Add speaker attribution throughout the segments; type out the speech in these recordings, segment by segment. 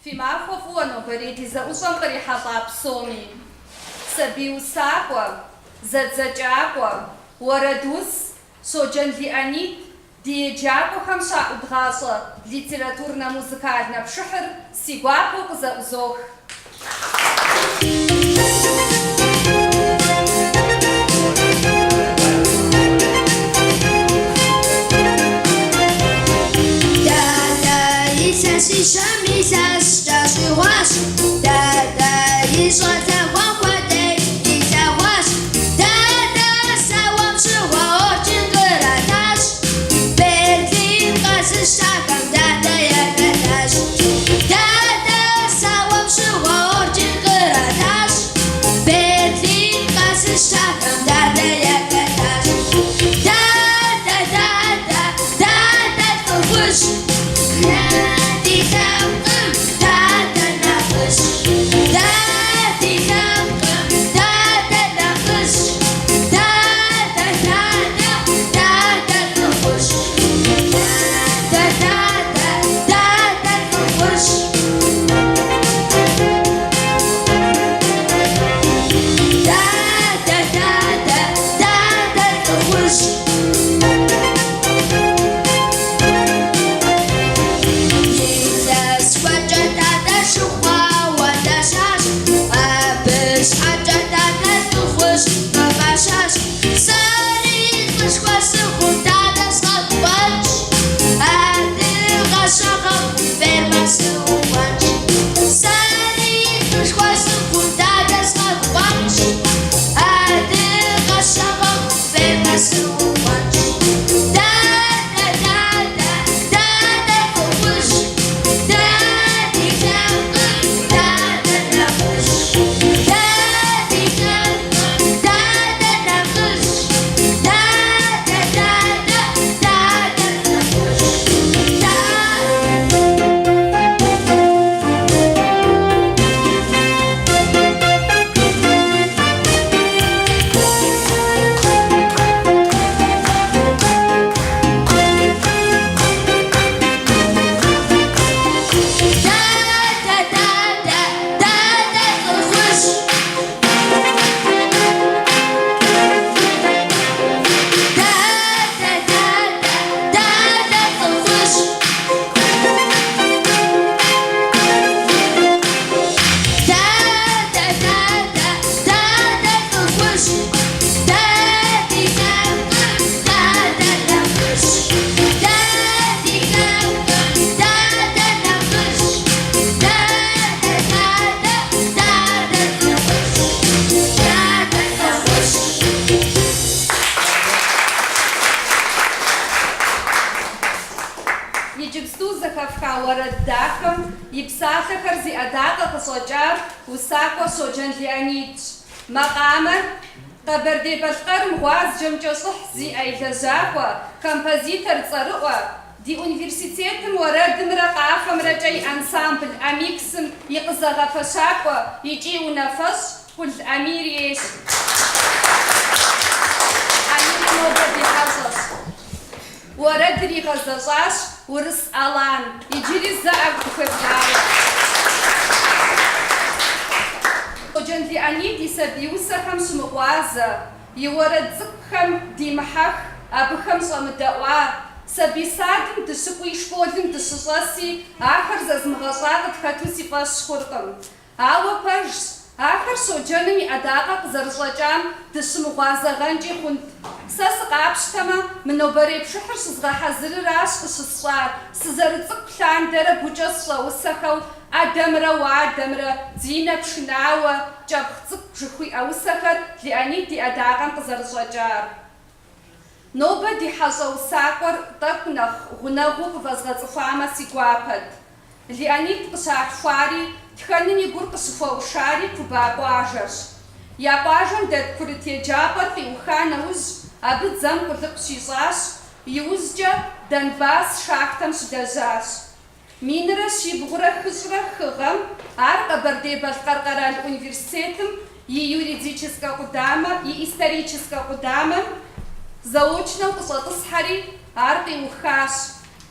Speaker 1: في معرفة فوانو بريدي زاوزان قريحة طابسومي سبيو ساقوا زجاقوا وردوس سوجن لأنيت دي جاقوا خمسة أبغاصة ليتراتورنا موسيقالنا بشحر سيقاقوا زاوزوخ
Speaker 2: 一生一下是这句话是哒哒一说在黄昏的一下话是哒哒撒网是我整个拉达是北京还是沙港哒哒也跟他是哒哒撒网是我整个拉达是北京还是沙港哒哒也跟他是哒哒哒哒哒哒都不是。
Speaker 1: يبساخر زي أداقة صجار وساقو سوجن لأنيت مقامر قبردي بالقر مغاز جمجو صح زي أي لزاقوا كمبازيتر تصرقوا دي أونيفرسيتيتم ورد مرقافة مرجعي أنسامبل أميكسم يقزغ فشاقوا يجي ونفس كل أمير إيش أمير نوبة حصص ورد ريغ الزجاج ورس ألان يجري الزعب كفاية وجن دي أني دي سبيوسة خمس مغوازة يورد زقهم دي محخ أبخم صمدقوا سبي سادم تشقوي شفودم تشصاصي آخر زاز مغصاقت خاتوسي باش خورقم آوا باش آخر سوجنمي أداقة زرزلجام تشمغوازة غنجي خنت ساس قابشتما منو بري بشحر سزغا حزر راش قشصوار سزرزق بلان دارا بوجصلا وسخو أدمرا وعدمرا زينة بشناوة جاب خزق بشخوي أوسخر لأني دي أداقا قزرزلجار نوبة دي حزو ساقور طقنخ غنغوق فزغط فاما سيقوابد لأني تقشاق فاري تخنني قرق سفو شاري كباقواجش ياباجن داد كورتي جابر في وخانوز أبد زم قلق شيصاش يوزجا دنباس شاكتم شدازاش مينرا شيبغرا خزرا خغم عرق بردي بالقرقرة الأونيفرسيتم يوريدического قدامة исторического قدامة заочно قصة تصحري عرقي وخاش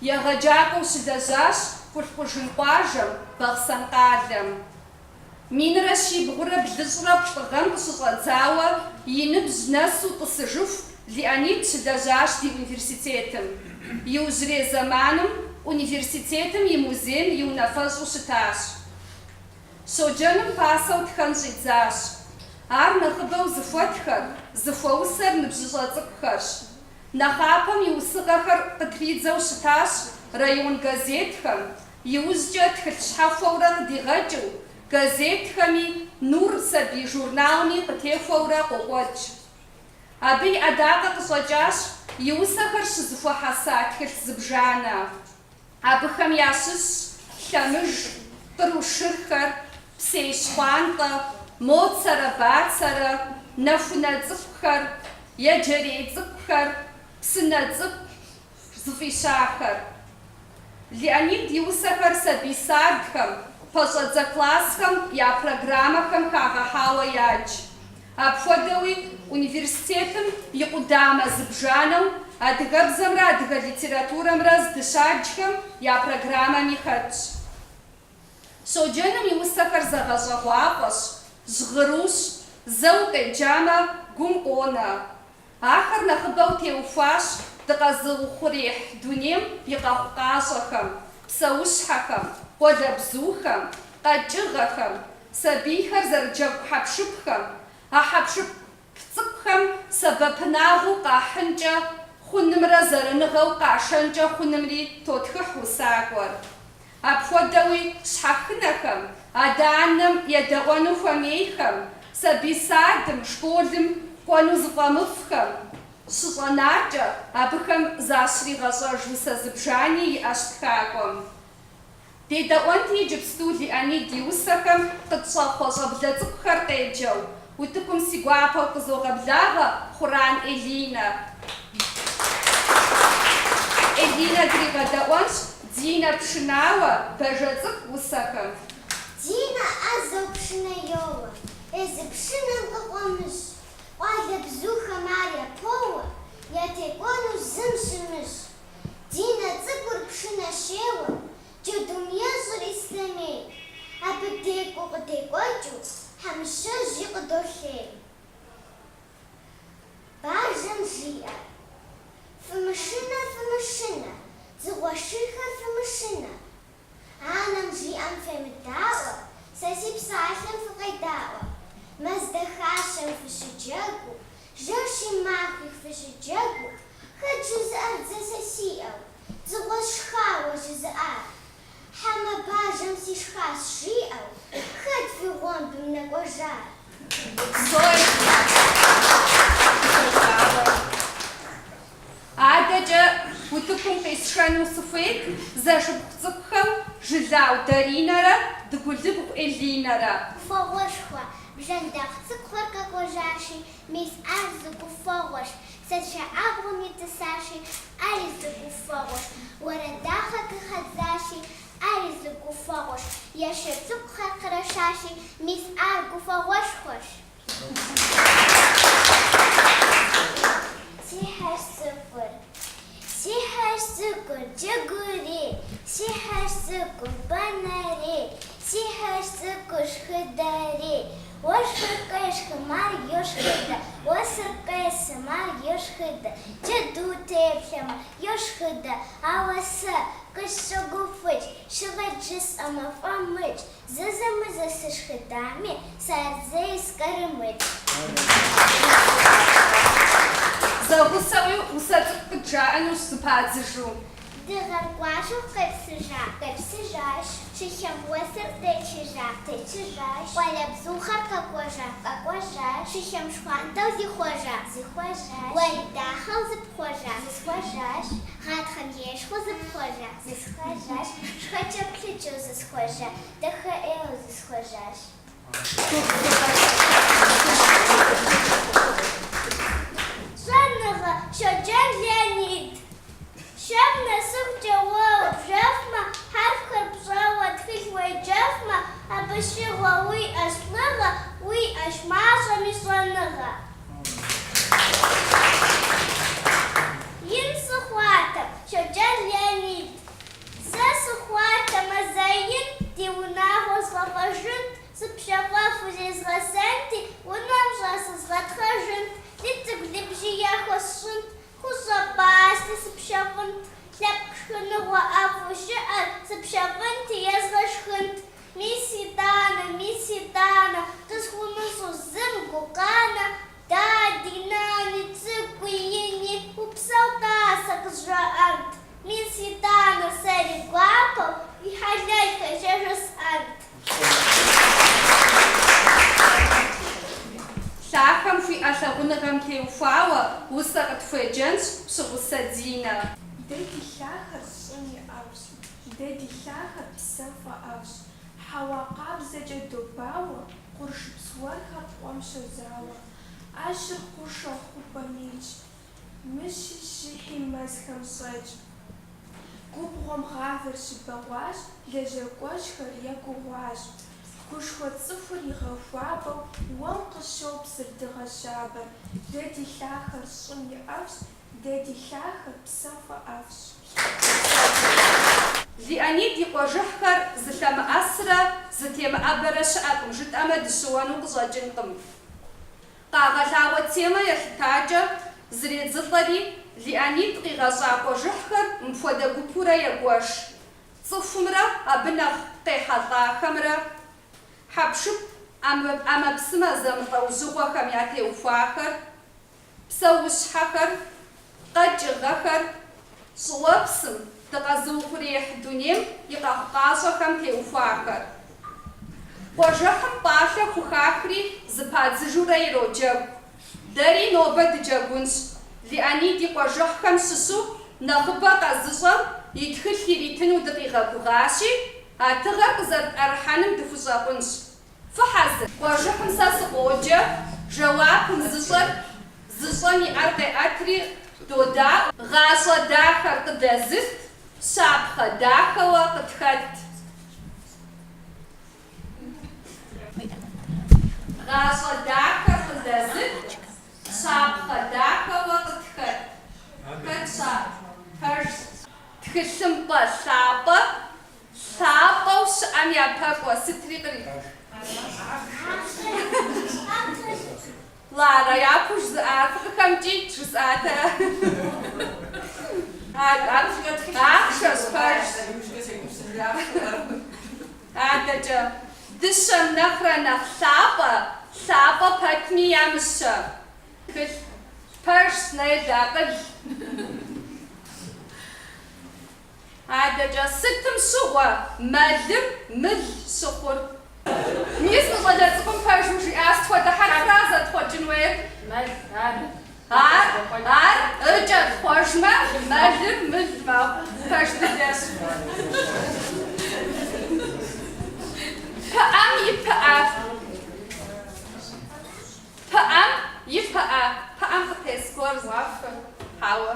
Speaker 1: يغجاقو شدازاش хулхужын къуажэм, Бахъсэн къалэм. Минрэ щибгъурэ блыщӏрэ плӏыгъэм къыщыщӏэдзауэ и ныбжь нэсу тӏысыжыху Леонид щылэжьащ ди университетым. Иужьрей зэманым университетым и музейм и унафэщӏу щытащ. Щоджэным пасэу тхэн щӏидзащ. Ар нэхъыбэу зыхуэтхэр, зыхуэусэр ныбжьыщӏэ цӏыкӏухэрщ. Нэхъапэм и усыгъэхэр къытридзэу щытащ район газетхэм, иужькӏэ тхылъ щхьэхуэурэ къыдигъэкӏыу, газетхэми, Нур сабий журналми къытехуэурэ къокӏуэкӏ. Абы и ӏэдакъэ къыщӏэкӏащ и усэхэр щызыхуэхьэса тхылъ зыбжанэ. Абыхэм ящыщ лъэмыж, къру шырхэр, псей щхъуантӏэ, моцэрэ бацэрэ, нэхунэ цӏыкӏухэр, еджэрей цӏыкӏухэр, псынэ цӏыкӏу зыфӏищахэр. Леонид и усэхэр сабий садхэм, пэщӏэдзэ классхэм я программэхэм хагъэхьауэ ядж. Апхуэдэуи университетым и къудамэ зыбжанэу адыгэбзэмрэ адыгэ литературэмрэ здыщаджхэм я программэми хэтщ. Щоджэным и усэхэр зэгъэщӏэгъуафӏэщ, жьгъырущ, зэу къеджамэ гум къонэ. Ахэр нэхъыбэу теухуащ дыкъэзыухъуреихь дунейм и къэхъукъащӏэхэм, псэущхьэхэм, къуалэбзухэм, къэкӏыгъэхэм, сабийхэр зэрыджэгу хьэпшыпхэм, а хьэпшып цӏыкӏухэм сэбэпынагъыу къахьынкӏэ хъунымрэ зэраныгъэу къашэнкӏэ хъунымри тотхыхь усакӏуэр. Апхуэдэуи щхьэхынэхэм, адэ-анэм едэӏуэну хуэмейхэм, сабий садым, школым кӏуэну зыфӏэмыфӏхэм щыщӏэнакӏэ абыхэм защригъэщӏэж усэ зыбжани иӏэщ тхакӏуэм. Дедэӏуэнти иджыпсту Леонид и усэхэм къытщӏэхъуэ щӏэблэ цӏыкӏухэр къеджэу. Утыкум си гуапэу къызогъэблагъэ Хъуран Элинэ. Элинэ дригъэдэӏуэнщ Динэ пшынауэ бажэ цӏыкӏу усэхэм.
Speaker 2: Динэ ӏэзэу пшынэ йоуэ, езы пшынэм къыкъуэмыщ, къуалэбзухэм ар япоуэ, ятекӏуэну зым щымыщ. Динэ цӏыкӏур пшынэ щеуэ, джэдум ещӏыр Ислъэмей, абы текӏуэ къыдекӏуэкӏыу, хьэмыщэжи къыдолъей. Бажэм жиӏэ: фымышынэ, фымышынэ, дзыгъуэшырхэр фымышынэ. Анэм жиӏэм фемыдаӏуэ, сэ си псалъэм фыкъедаӏуэ. Мэздахащэм фыщыджэгуу, жэщи махуи фыщыджэгуу, хэт жызыӏэр дзэ сэ сиӏэу, дзыгъуэ сшхауэ жызыӏар. Хьэмэ бажэм сишхащ жиӏэу, хэт фи гъуэмбым нэкӏуэжар.
Speaker 1: Адэкӏэ утыкум къесшэну сыхуейт зэшыпхъу цӏыкӏухэм Жылау Даринэрэ Дыгулыбгъу Элинэрэ.
Speaker 2: Фэгъуэшхуэ бжэндэхъу цӏыкӏухэр къэкӏуэжащи, мис ар зыгуфэгъуэщ. Сэ щэӏагъуэм итӏысащи, ари зыгуфэгъуэщ. Уэрэдахъэ къыхэдзащи, ари зыгуфэгъуэщ. Ешэ цӏыкӏухэр кърашащи, мис ар гуфэгъуэшхуэщ. Сихьэр цӏыкӏур, сихьэр цӏыкӏур джэгури, сихьэр цӏыкӏур бэнэри, сихьэр цӏыкӏур шхыдэри. Уэшхыкъешхым ар йошхыдэ, уэсыркъесым ар йошхыдэ, джэду теплъэмэ йошхыдэ. Ауэ сэ къысщогуфӏыкӏ, щыгъэт жысӏэмэ фӏэмыкӏ, зэзэмызэ сышхыдами, сэрзей скърымыкӏ.
Speaker 1: Зэгъусэуи усэ цӏыкӏу къыджаӏэну сыпадзыжу.
Speaker 2: Дыгъэр кӏуащэу къепсыжащ, шыхьэм уэсыр течыжащ, къуалэбзухэр къэкӏуэжащ, шыхьэм шхъуантӏэу зихуэжащ, уэри дахэу зыпхуэжащ, гъатхэм ешхуэу зысхуэжащ, шхэкӏэ плъыкӏэу зысхуэжащ, дахэ ӏейуэ зысхуэжащ. Щӏэныгъэ Щоджэн Леонид. Щэм нэсыхукӏэ уэ убжэфмэ, хьэрфхэр пщӏэуэ тхылъ уеджэфмэ, абы щыгъуэ уиӏэщ лӏыгъэ, уиӏэщ мащӏэми щӏэныгъэ. Ин сыхъуатэм Щоджэн Леонид. Сэ сыхъуатэм мазаин, диунахо сгъэфӏэжын, сыпщэфӏэфу зезгъэсэнти, унэм щӏэсызгъэтхъэжынт, лыцӏыкӏу лыбжьи яхуэсщӏынт, хущӏэ пӏасти сыпщэфӏынт, лъэпкъ шхыныгъуэ ӏэфӏу щыӏэр сыпщэфӏынти езгъэшхынт. Мис итӏанэ, къысхуэмыщӏу зым гукъанэ, дади, нани, цӏыкӏуи, ини, упсэу тӏасэ къызжаӏэнт. Мис итӏанэ сэри гуапэу, и хьэлэлхэр жежысӏэнт.
Speaker 1: Лъахэм хуиӏэ лъагъуныгъэм теухуауэ усэ къытхуеджэнщ пщыгъусэ Динэ.
Speaker 3: Дэ ди лъахэр щӏым иӏэущ, дэ ди лъахэр псэм фӏэӏэущ. Хьэуа къабзэкӏэ добауэ, къурш псуэрхэр къуэм щозауэ. Ӏэщыр хъушэ хъупӏэ мелщ, мыщи щихьи мэзхэм щӏэкӏ. Губгъуэм гъавэр щыбэгъуащ, лэжьакӏуэжьхэр егугъуащ. Гушхуэ цӏыхур игъэхуабэу, уэм къыщопсыр дыгъэ щабэр. Дэ ди лъахэр щӏым иӏэфщ, дэ ди лъахэр псэм фӏэӏэфщ.
Speaker 1: Леонид и къуэжыхьхэр зылъэмыӏэсрэ зытемыӏэбэрэ щыӏэкъым, жытӏэмэ дыщыуэну къыщӏэкӏынкъым. Къагъэлъагъуэ темэ елъытакӏэ зредзылӏэри, Леонид къигъэщӏа къуэжыхьхэр мыпхуэдэ гупурэ егуэш. Цӏыхумрэ абы нэхъ къехьэлӏахэмрэ хьэпшып ӏэмэпсымэ зэмылӏэужьыгъуэхэм ятеухуахэр, псэущхьэхэр, къэкӏыгъэхэр, щӏыуэпсым дыкъэзыухъуреихь дунейм и къэхъукъащӏэхэм теухуахэр. Къуэжыхьым пӏалъэ хухахри зыпадзыжурэ ироджэгу. Дэри нобэ дыджэгунщ. Леонид и къуэжыхьхэм щыщу нэхъыбэ къэзыщӏэм и тхылъ иритыну дыкъигъэгугъащи, а тыгъэр къызэрытӏэрыхьэным дыхущӏэкъунщ. Фыхьэзыр, къуэжыхьым сэ сыкъоджэ, жэуапым зыщӏэм иӏэр къеӏэтри додаӏу, гъащӏэ дахэр къыдэзыт, щапхъэ дахэуэ къытхэт. Гъащӏэ дахэр къыдэзыт, щапхъэ дахэуэ къытхэт. Хэт щапхъэр? Тхылъымпӏэ лъапӏэ, лъапӏэу щыӏэм япэкӏуэ сытри къри. Ларэ япэу жызыӏэтыр къыхэмыкӏи жысӏатэ. Ахъшэщ пэжщ. Адэкӏэ дыщэм нэхърэ нэхъ лъапӏэ пэтми ямыщэ. Тхылъ пэжщ нэедакъыл. Адэкӏэ сытым щыгъуэ мэлым мыл щыхъур. Мис мыщӏэлэ цӏыкӏум пэжу жиӏа стхуэдыхьэр фразэ тхъуэкӏын хуейр? Ар ӏыкӏэ тхъуэжмэ, мэлым мыл мэхъу. Пэж дыдэщ. Пыӏэм и пыӏэ. Пыӏэм и пыӏэ. Пыӏэм къытесхуэр уафэ. Хьауэ.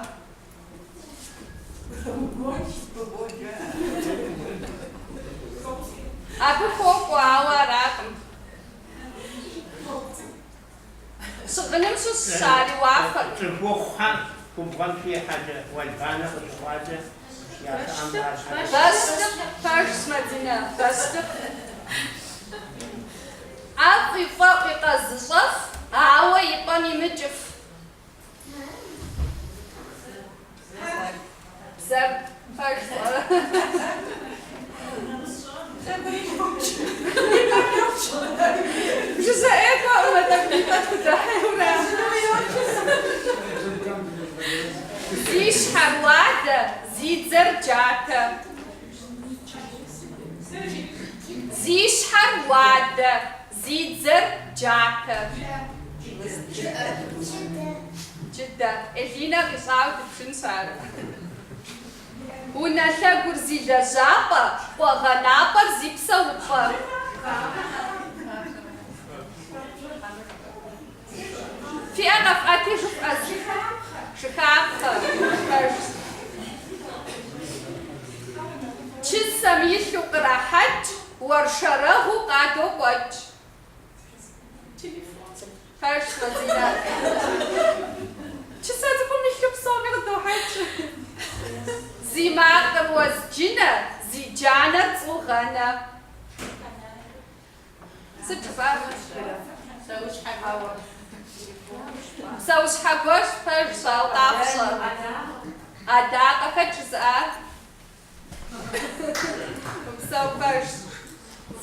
Speaker 1: Абы хуокӏуауэ аракъым. Щыгъыным щыщари уафэр.
Speaker 4: Цӏыхухъухэм губгъуэм хихьэкӏэ уэлбанэ къыщыхъуакӏэ
Speaker 1: Бэстык пэж смэдинэ. Бэстык. Ӏэфӏ и фӏэӏу и къэзыщӏэф, ауэ и пӏэм имыкӏыф. Бзэр пэж. Жызэӏекӏуэ ӏумэдэгуитӏэ тхудахьеурэ. Зи щхьэр уадэ, зи дзэр джатэ. Зи щхьэр уадэ, зи дзэр джатэ. Джыдэ. Элинэ къищӏауэ дыпшынщ ар. Унэ лъэгур зи лэжьапӏэ, къуэгъэнапӏэр зи псэупӏэ. Фиӏэ къэфӏэти жыфӏэз. Шыхапхъэ. Чысэм илъу кърахьэкӏ, уэршэрэгъу къадэу кӏуэкӏ. Пэж къэзинэ. Чысэ цӏыкӏум илъу псоми къыдохьэкӏ. Зи макъыр уэзджынэ, зи زيجانا صغنا سبفا سوش حقوش فرشا وطافشا أداقة كجزءات سو فرش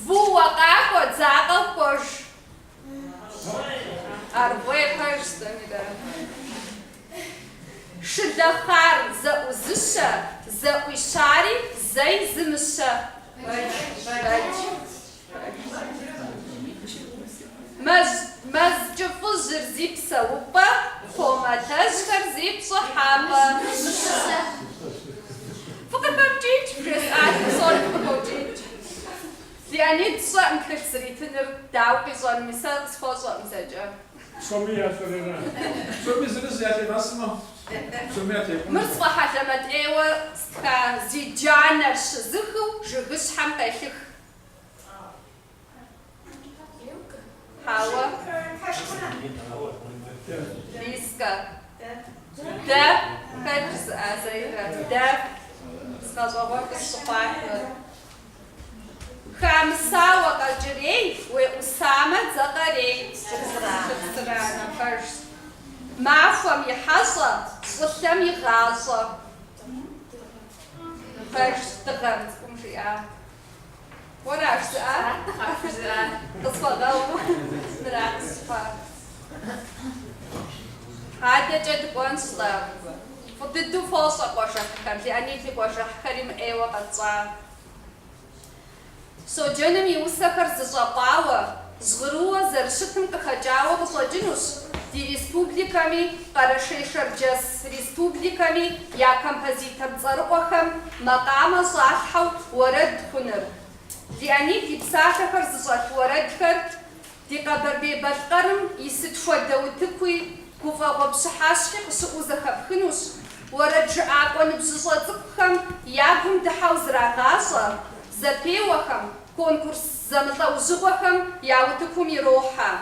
Speaker 1: فو وقاق وزاقل فرش أربوي فرش دميدا شدخار زوزشا زوشاري زي زمشا مزجفو زرزيب سوبا فوما تشكر زيب صحابة فقط بمجيج بريس آتي صور بمجيج لأني تصوى مكسري تنر داوكي صور مسا صفو صور مساجة
Speaker 5: Sommer föräldrarna. Som är så jätte massor. Som jag tycker.
Speaker 1: مرصفحة لما تقوى سكا زيجانا الشزخو جغش حمقشخ حاوة ليسكا ده فجز أزايرا ده سكازوغوك الصفاحة خامسة وقجري وأسامة زغري سرانا فرش معفم يحصى صلتم يغاصى فرش تغمت كم شيئا وراش ساعة تصفى غلو نراقص فا هذا جد قوانسلا فضدو فوصة قوشة كم لأني في قوشة كريم ايوة قد صار سوجنم يوسكر زجاقاوة زغروة زرشتم كخجاوة بصوجنوش دي ريسبوبليكامي قرشيشر جس ريسبوبليكامي يا كمبازيتر زرقوخم مقام صالحو ورد هنر لأني دي بساكر زجاق ورد كر دي قبر بيبالقرم يسدفو دوتكوي كوفا وبشحاشي قسؤوزة خبخنوش ورد جعاق ونبزجاقخم يابهم دحاو زراغاشا زبيوخم كونكورس زمطاو زغوخم ياوتكم يروحا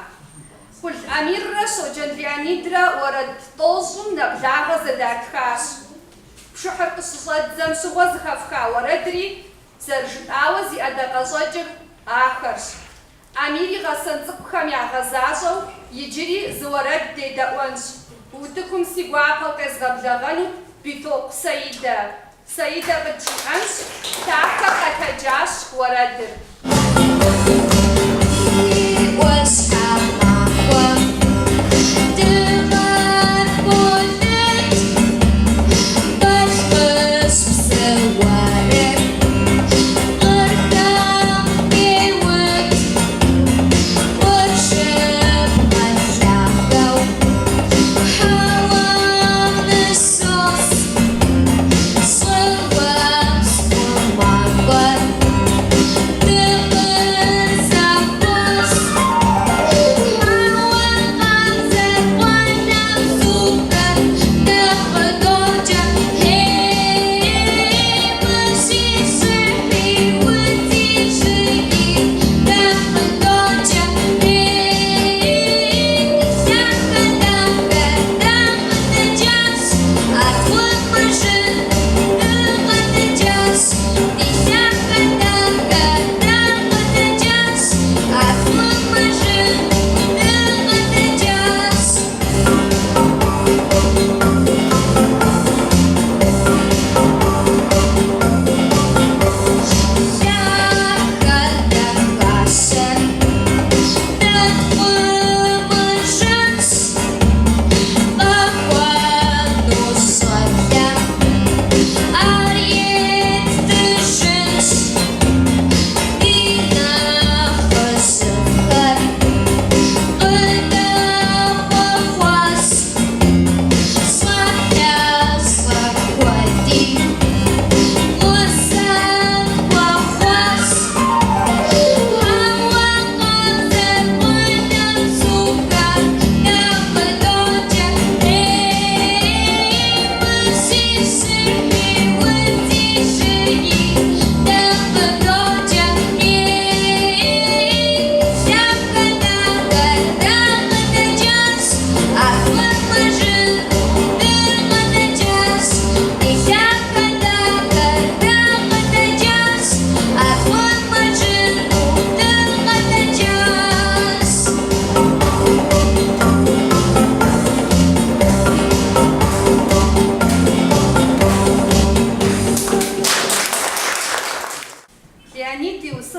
Speaker 1: قلت أمير سوجن لأنيدرا ورد طوزم نبلاغة زداكخاش بشحر قصصات زم سوى زخفخا وردري زرجت آوزي أدقى زوجر آخرش أميري غسن زقخم يا غزازو يجري زورد دي دقوانش وتكم سيقوا قوكز غبلغانو بيتوق سيدة بتشيئنش تاكا قتجاش وردر
Speaker 2: But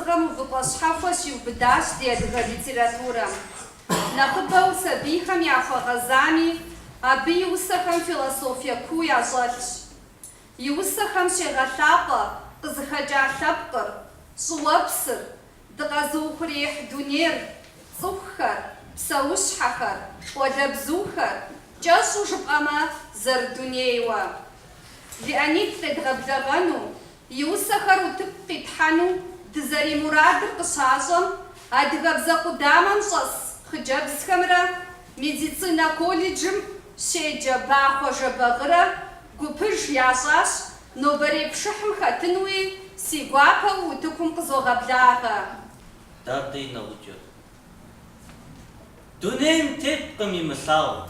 Speaker 1: Зыгъэм увыпӏэщхьэхуэ щиубыдащ ди адыгэ литературэм. Нэхъыбэу сабийхэм яхуэгъэзами, абы и усэхэм философие куу ящӏэлъщ. И усэхэм щегъэлъапӏэ къызыхэкӏа лъэпкъыр, щӏыуэпсыр, дыкъэзыухъуреихь дунейр, цӏыхухэр, псэущхьэхэр, къуалэбзухэр, кӏэщӏу жыпӏэмэ зэрыдунейуэ. Леонид къедгъэблэгъэну, и усэхэр утыку къитхьэну дызэримурадыр къыщащӏэм, адыгэбзэ къудамэм щӏэс хъыджэбзхэмрэ медицинэ колледжым щеджэ Бахъуэ Жэбагъырэ гупыж ящӏащ нобэрей пшыхьым хэтынуи си гуапэу утыкум къызогъэблагъэ.
Speaker 6: Дадэ и научыр. Дунейм теткъым имылъагъу,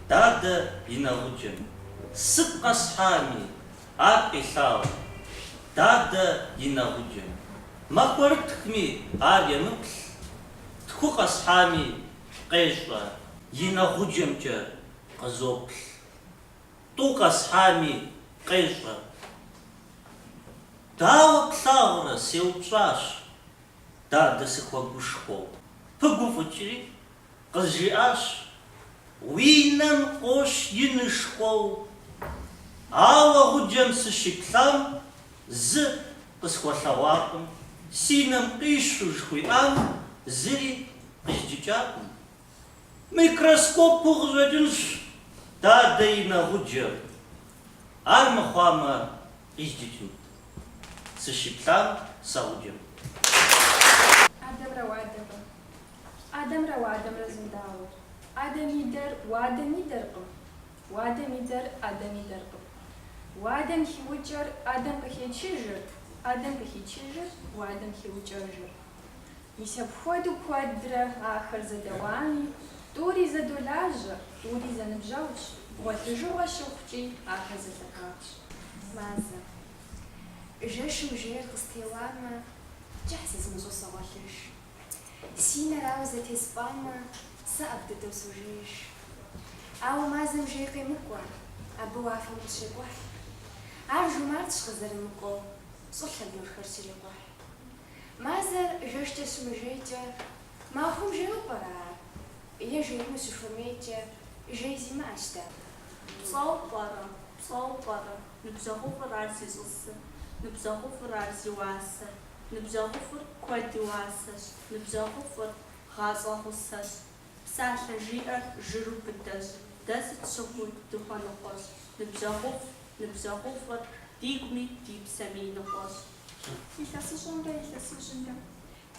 Speaker 6: дадэ и научыр. Сыт къэсхьами, ар къилъагъу, дадэ и научыр. Махуэрытхми ар емыплъ, тху къэсхьами къещӏэ, и нэгъуджэмкӏэ къызоплъ. Тӏу къэсхьами къещӏэ. Дауэ плъагъурэ сеупщӏащ, дадэ сыхуэгушхуэу. Пыгуфӏыкӏри къызжиӏащ, уи нэм къощ инышхуэу. Ауэ гъуджэм сыщиплъам зы къысхуэлъэгъуакъым, си нэм къищу жыхуиӏам зыри къищӏыкӏакъым. Микроскопу къыщӏэкӏынщ дадэ и нэгъуджэр, ар мыхъуамэ къищӏыкӏынт. Сыщиплъам саужьым.
Speaker 3: Адамрэ уадэмрэ зындауэр. Адэм и дэр уадэм и дэркъым. Уадэм и дэр Адэм и дэркъым. Уадэм хиукӏэр Адэм къыхечыжыр. Адэм къыхичыжыр уадэм хиукӏэжыр. Мис апхуэдэу куэдрэ ахэр зэдэуами, тӏури зэдолажьэ, тӏури зэныбжьэущ. Гъуэлъыжыгъуэ щыхъукӏи ахэр зэлъэгъуащ.
Speaker 2: Мазэ. Жэщым жейр къыстеуамэ, кӏыхь зезмыщӏысэгъуэлъыж. Си нэрауэ зэтеспӏамэ, сэ ӏэфӏ дыдэу сожеж. Ауэ мазэм жей къемыкӏуэ, абы уафэм къыщекӏухь. Ар жумартщ къызэрымыкӏуэу, щӏылъ абыхэр щрекӏухь. Мазэр жэщкӏэ щымыжейкӏэ, махуэм жеупӏэрэ ар, е жеймэ щыхуэмейкӏэ, жей зимыӏэщ дэ.
Speaker 7: Псэупӏэрэ, ныбжьэгъуфӏыр ар си щӏысыр, ныбжьэгъуфӏыр ар си уасэр, ныбжьэгъуфӏыр куэд и уасэщ, ныбжьэгъуфӏыр гъащӏэ гъусэщ. Псалъэ жиӏэр жыру быдэщ, дэ сыт щыгъуи дыхуэныкъуэщ. Ныбжьэгъуфӏыр дигуми ди псэми и ныкъуэщ.
Speaker 3: Илъэсыщӏэмрэ илъэсыжьымрэ.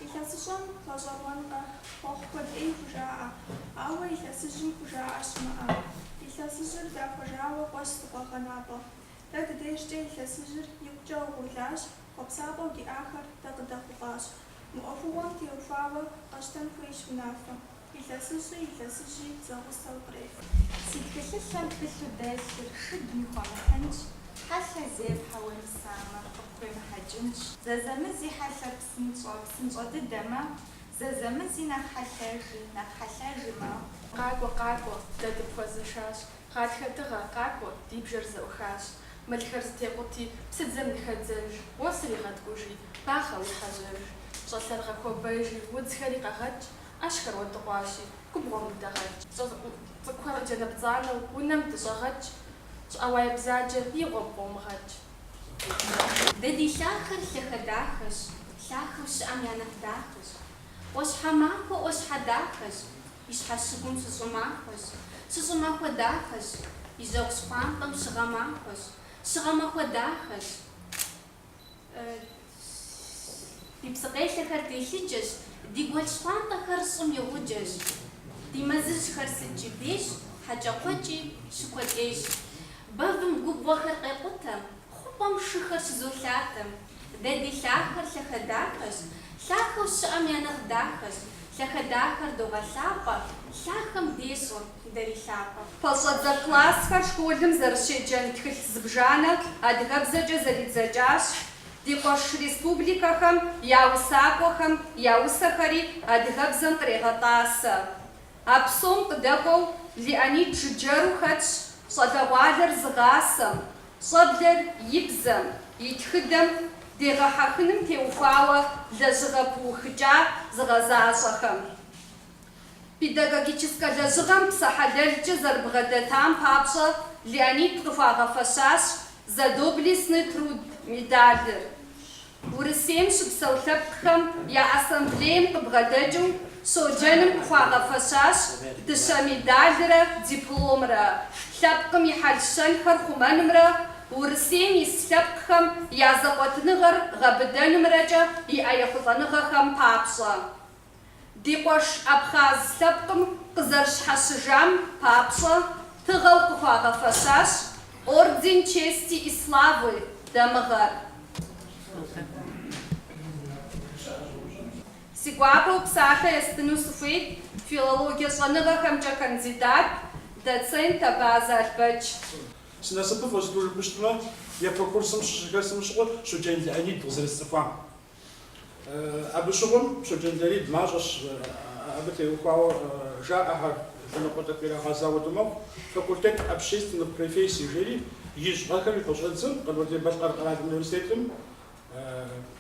Speaker 3: Илъэсыщӏэм гъэщӏэгъуэнкъэ, ӏуэху куэд ӏей хужаӏэ, ауэ илъэсыжьым хужаӏэ щымыӏэ. Илъэсыжьыр захуэжауэ къуэс дыкъуэгъэнапӏэ. Дэ дыдежкӏэ илъэсыжьыр икъукӏэ угъулащ, хъуэпсапӏэу диӏахэр дэ къыдэхъугъащ. Мы ӏуэхугъуэм теухуауэ къэщтэн хуейщ унафэ. Илъэсыжьи зэгъусэу къреф.
Speaker 7: Си тхылъылъэм тхылъу дэлъыр шыдми хуэмыхьынщ, хьэлъэ зепхьэ уемысамэ къыпхуемыхьэкӏынщ. Зэзэмызи хьэлъэ псынщӏэ дыдэмэ, зэзэмызи нэхъ хьэлъэжымэ.
Speaker 3: Къакӏуэ, дэ дыпхуэзышащ. Гъатхэ дыгъэ, къакӏуэ, ди бжэр зэӏухащ. Мылхэр зытекъути, псыдзэм ныхэдзэж, уэсыр игъэткӏужи, бахъэ уихьэжьэж. Щӏэлъэр гъэхуэбэжи, удзхэри къэгъэкӏ, ӏэщхэр уэдыкъуащи, губгъуэм удэгъэкӏ. Цӏыкӏухэр джэнэбдзанэу унэм дыщӏэгъэкӏ, щӏыӏэуа бзаджэ и гъуэм къыумыгъэкӏ.
Speaker 2: Дэ ди лъахэр лъэхэ дахэщ, лъахэу щыӏэм я нэхъ дахэщ. Ӏуащхьэмахуэ ӏуащхьэ дахэщ, и щхьэщыгум щыщӏымахуэщ, щыщӏымахуэ дахэщ, и жьэгъу щхъуантӏэм щыгъэмахуэщ, щыгъэмахуэ дахэщ. Ди псыкъелъэхэр телъыджэщ, ди гуэл щхъуантӏэхэр щӏым игъуджэщ. Ди мэзыжьхэр сыткӏи бейщ, хьэкӏэкхъуэкӏи щыкуэдӏейщ. Бэвым губгъуэхэр къекъутэ, хъупӏэм шыхэр щызолъатэм. Дэ ди лъахэр лъэхэ дахэщ, лъахэу щыӏэм я нэхъ дахэщ. Лъэхэ дахэр догъэлъапӏэ, лъахэм дещӏэ дэри лъапӏэ.
Speaker 1: Пэщӏэдзэ классхэр школым зэрыщеджэн тхылъ зыбжанэ адыгэбзэкӏэ зэридзэкӏащ. Ди къуэш республикэхэм я усакӏуэхэм я усэхэри адыгэбзэм кърегъэтӏасэ. А псом къыдэкӏуэу Леонид жыджэру хэтщ щӏалэгъуалэр зыгъасэм, щӏэблэр и бзэм, и тхыдэм дегъэхьэхыным теухуауэ лэжьыгъэ пыухыкӏа зыгъэзащӏэхэм. Педагогическэ лэжьыгъэм псэ хьэлэлкӏэ зэрыбгъэдэтам папщӏэ Леонид къыхуагъэфэщащ «Задоблестный труд» медалыр. Урысейм щыпсэу лъэпкъхэм я ассамблеем къыбгъэдэкӏыу Шогеным къыхуагъэфэщащ дыщэ медалрэ дипломрэ. Лъэпкъым и хьэлщэнхэр хъумэнымрэ Урысейм ис лъэпкъхэм я зэкъуэтыныгъэр гъэбыдэнымрэкӏэ и ӏэехъулӏэныгъэхэм папщӏэ. Ди къуэш Абхъаз лъэпкъым къызэрыщхьэщыжам папщӏэ тыгъэу къыхуагъэфэщащ Орден чести и славы дэмыгъэр. Си гуапэу псалъэ естыну сыхуейт филологие щӏэныгъэхэмкӏэ кандидат, доцент Абазэ Албэч.
Speaker 5: Сынасыпыф службыщтмэ, я по курсам щыхэсым щыгъуэ Шоген Леонид къызэрыстыхуам. Абы щыгъуэм Шоген Леонид мащӏэщ, абы теухуауэ жаӏэхэр лъэныкъуэ къирагъэзауэ мэхъу, факультет общественных профессий жери ищӏэхэр къыщӏэдзым Къэбэрдей-Балъкъэр университетым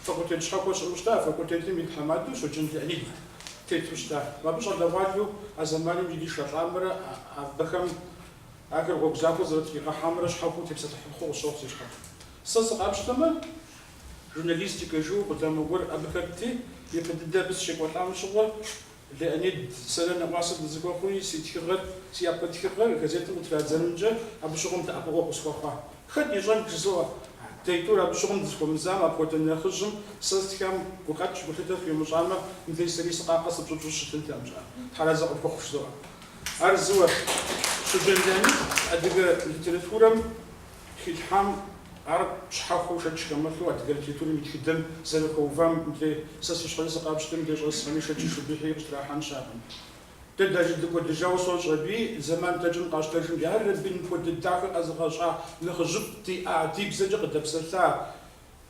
Speaker 5: факультет щхьэхуэ щыӏущтэ, а факультетым и тхьэмадэу Шоген Леонид тету щытащ. Абы щӏэлэгъуалэу а зэманым и шэлӏамрэ абыхэм ахэр гъуэгу закъуэ зэрытригъэхьамрэ щхьэхуэу тепсэлъыхьыхъуэу къыщохъу си щхьэм. Сэ сыкъапщтэмэ, журналистикэ жыгыу къыдэмыгуэр абы хэтти, епэ дыдэ абы сыщекӏуэлӏам щыгъуэ Леонид сэрэ нэӏуасэ дызыхуэхъуи си тхыгъэр, си япэ тхыгъэр газетым къытрадзэнымкӏэ абы щыгъуэм дэӏэпыӏуэ къысхуэхъуа. Хэт ищӏэн жызоӏэ? Дейтор абы щыгъуэм дызыхуэмызам апхуэдэ нэхъыжьым сэ стхам гукъэкӏ гулъытэ хуимыщӏамэ, мыдей сэри сыкъакъэ сыпщӏыпщӏу щытынт амыщӏа. Тхьэрэзэ къыпхуэхъу жызоӏэ. Ар зыуэ Шоген Леонид адыгэ литературэм хилъхьам ар щхьэхуэу шэч хэмылъу адыгэ литературэм и тхыдэм зэрыхуэувам сэ си щхьэри сыкъапщтым щӏэсхэми шэчи щыбыхьи къыщтрахьэн щабым. Дэ даже дыкӏуэдыжауэ сощӏэ аби зэман дэкӏым къащтэжым ар рабин хуэдэ дахэ къэзыгъэщӏа нэхъыжьыфӏ диӏа, ди бзэкӏэ къыдэпсэлъа,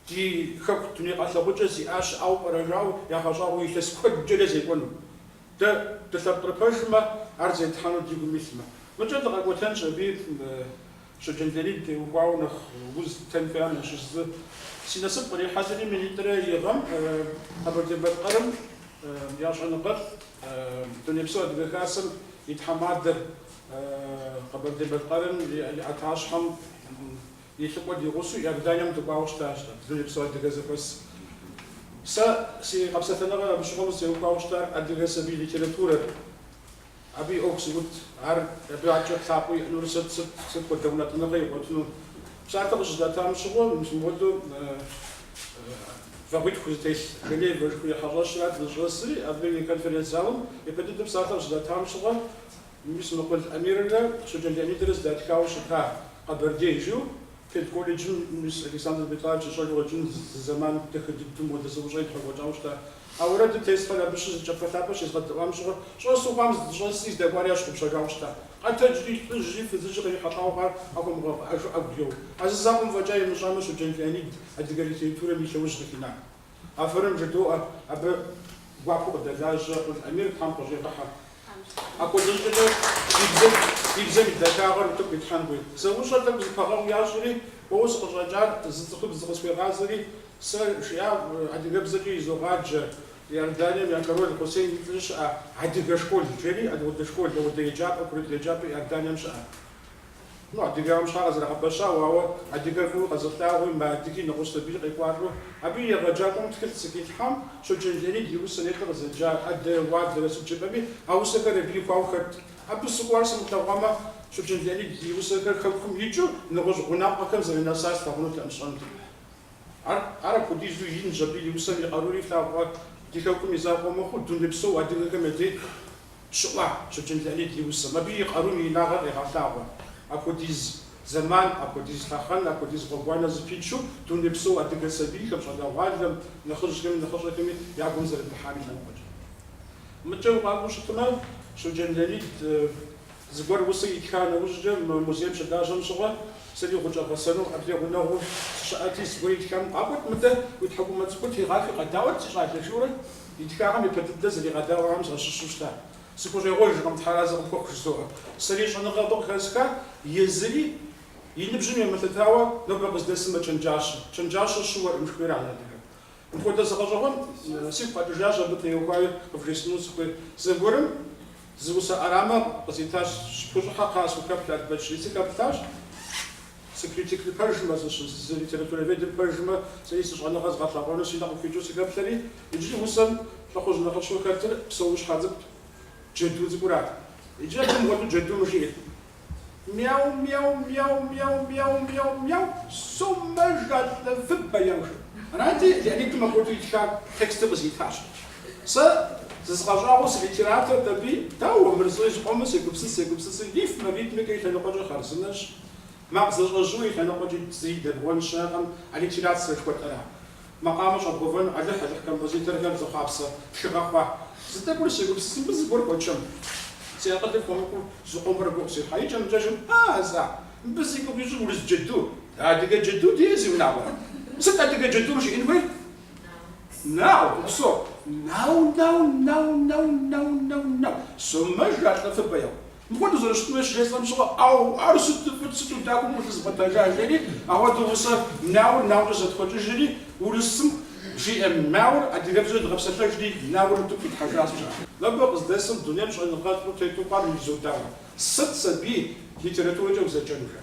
Speaker 5: ди хэку дуней къэлъэгъукӏэ зиӏа щыӏауэ пӏэрэжауэ ягъэщӏагъуэ илъэс куэдкӏэрэ зекӏуэну. Дэ дылъэпкъырэ пэжымэ ар зетхьэну ди гум илъмэ. Мыкӏэ дыкъэкӏуэтэнщ аби Шоген Леонид теухуауэ нэхъ уз тэн хуеям нэщыщ зы си насып кърихьэзэри минитӏрэ игъэм Къэбэрдей-Балъкъэрым я щӏэныгъэлӏ дунейпсо адыгэ хасэм и тхьэмадэр Къэбэрдей-Балъкъэрым и ӏэтащхьэм и лъыкъуэ дигъусэу Иорданием дыкӏуауэ щытащ дунейпсо адыгэ зэхуэс. Сэ си къэпсэлъэныгъэр абы щыгъуэм зытеухуауэ щытар адыгэ сабий литературэр. Абы и ӏуэху сыӏут, ар абы акӏэ лъапӏэу иӏэнур сыт хуэдэ унэтӏыныгъэ игъуэтыну. Псалъэ къыщыздэтам щыгъуэ мисымыгъуэду вагъуитху зытелъ Галей хьэщӏэщрат зыщӏэсри, абы и конференц-залым епэ дыдэ псалъэ къыщыздэтам щыгъуэ мис мыкъуэл Амиррэ Шоген Леонидрэ здатхауэ щыта Къэбэрдей жыу педколледжым мис Александр Петрович щӏэлъыгъуэкӏын зэман дахэ дыдым уэдэзыущӏэ итхуэгъуэкӏауэ щыта. Ауэрэ дытесхэр абы щызыкӏэпэлъапӏэ щезгъэдыӏуам щыгъуэ щӏэсыухуам щӏэсри здэкӏуари ащ къыпщэжауэ щыта. Къэтэджри лӏыжьри фызыжьри кърихьэлӏауэ ӏэхуэмыгъэӏэжу ӏэгу. А зызакъуэм фӏэкӏа имыщӏамэ Шоген Леонид адыгэ литературэм и лъэужь къыхина. Афэрым жыдоӏэ абы гуапэу къыдэлажьэ Амир тхьэм къыщӏегъэхьэ. Апхуэдэ и бзэм и дахагъэр тӏэкӏу итхьэн хуейт. Зэущӏэ тӏэкӏу зыпэгъэгъу ящӏри, уэ сыкъыщӏэкӏар зы цӏыхубз зыкъысхуегъазэри, сэ жиӏа адыгэбзэкӏэ изогъаджэ Иорданием я король Хусейн щыӏэ адыгэ школ жери, адыгэ школ, адыгэ еджапӏэ, курыт еджапӏэ Иорданием щыӏэ. Ну, адыгэм щхьэ къызэрагъэбэщауэ, ауэ адыгэ фӏыуэ къэзылъагъуи, мыадыги нэхъыжь сабий къекӏуару, абы егъэджакӏуэм тхылъ зыкъилъхьэм Шоген Леонид и усэ нетӏэ къызэджа ӏэдэ, уадэрэ сыджыпӏэми, а усэхэр абы ихуауэ хэт. Абы сыкӏуар сымылъэгъуамэ, Шоген Леонид и усэхэр хэкум икӏыу нэгъуэщӏ гъунапкъэхэм зэрынэса слъагъуну тэмыщӏэнт. Ар апхуэдизу инщ абы и усэм и къарури флъагъуэ ди хэкум и закъуэ мыхъуу дунейпсо адыгэхэм едей щыӏуа Шоген Леонид и усэм. Абы и къарум и инагъэр къегъэлъагъуэ. Апхуэдиз зэман, апхуэдиз лъэхъэн, апхуэдиз гъуэгуанэ зыпичу дунейпсо адыгэ сабийхэм, щӏалэгъуалэм, нэхъыжьхэми, нэхъыщӏэхэми я гум зэрыдыхьами лъэныкъуэкӏэ. Мыкӏэ укъакӏуэу щытмэ, Шоген Леонид зыгуэр усэ итха нэужькӏэ музейм щыдажьэм щыгъуэ сэри гъукӏэ гъэсэну ӏэблэ гъунэгъуу щыӏэти зыгуэр итхам къакӏуэт мыдэ уи тхьэкӏумэ цӏыкӏур тегъафи къэдауэт си щӏалэ журэ итхагъэм епэ дыдэ зэригъэдауэхьэм згъэщыщу щыта. Сыкъыщӏегъуэжкъым тхьэразэ къыпхуэхъу жызоӏэ. Сэри щӏэныгъэ абы къыхэсха езыри ينبجني مثل تاوى نبغى بس دسمة شنجاشة شو المشكلة على ذلك نقول زغجون سيف قد جاشة بتني وقاي وفريسنوس زغورم زوسا أرامة بسيطاش شبوش حقاس وكابتال بتشريسي كابتاش سكرتيك البرجمة زي ليتراتورة فيد البرجمة زي سجانا غاز غاطلا وانا سينا وفيجو سكابتالي يجي وسم تلاقوش نقاش وكابتل بسويش حاضر جدو زبورات يجي لهم وقت جدو مشيت مياو مياو مياو مياو مياو مياو مياو ثم جات الفبا يمشي انا عندي يعني كما قلت لك تكست بسيطاش زغجاوس ليتراتور تبي تاو مرزوج قومس يكبسس ليف ما بيت مكيت انا قاجا خرسناش ما زغجوي انا قاجا تزيد وان شاغم على تيرات سكوت انا مقامش ابوفن على حد كومبوزيتور كان زخابسه شغفه ستقول شي يكبسس بزبور كوتشم سيقدر يكون زقوم برقوسي حي جم جم زع بس يكون يجي ولز جدو هذيك جدو ديزي ونعور ست هذيك جدو مش انوي ناو بصو ناو ثم جات لفبيا نقول زوج شنوش لازم شغل او ارسل ست تاكم وتزبط جاجي او دوص ناو جات تجري ولسم جي ام ناور ادي غبزه غبسه جديد ناور تكفي حاجات لا بقص دسم الدنيا مش عندنا غاد تيتو قال يزودا ست سبي ليتراتورة جوزا جنوجا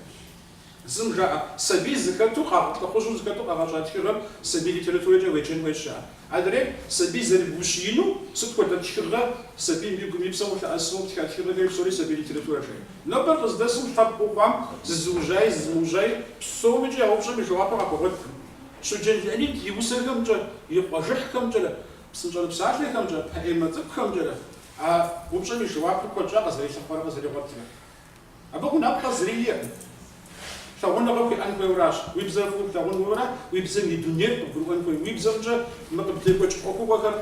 Speaker 5: زمجا سبي زكاتو قاعد تخرجوا زكاتو قاعد تشكرم سبي ليتراتورة جوزا ويشا ادري سبي زربوشينو ست كنت تشكرا سبي ميغومي بسو تاع اسمو تاع تشكرا غير سوري سبي ليتراتورة جاي لا بقص دسم حبوا قام زوجاي بسو ميجي اوبشن مش واقع قبل شو جن يعني يوصلهم جا يقاجحكم جلا بس جل بساعة لكم جا إما تبكم جلا وبشر مش واقع كل جا قصري شفارة قصري وقتنا أبغى نبقى قصرية تاون نبغى أن بيوراش ويبزر فوق تاون ورا ويبزر الدنيا وبروان كوي ويبزر جا ما قبل كوتش أكو وكان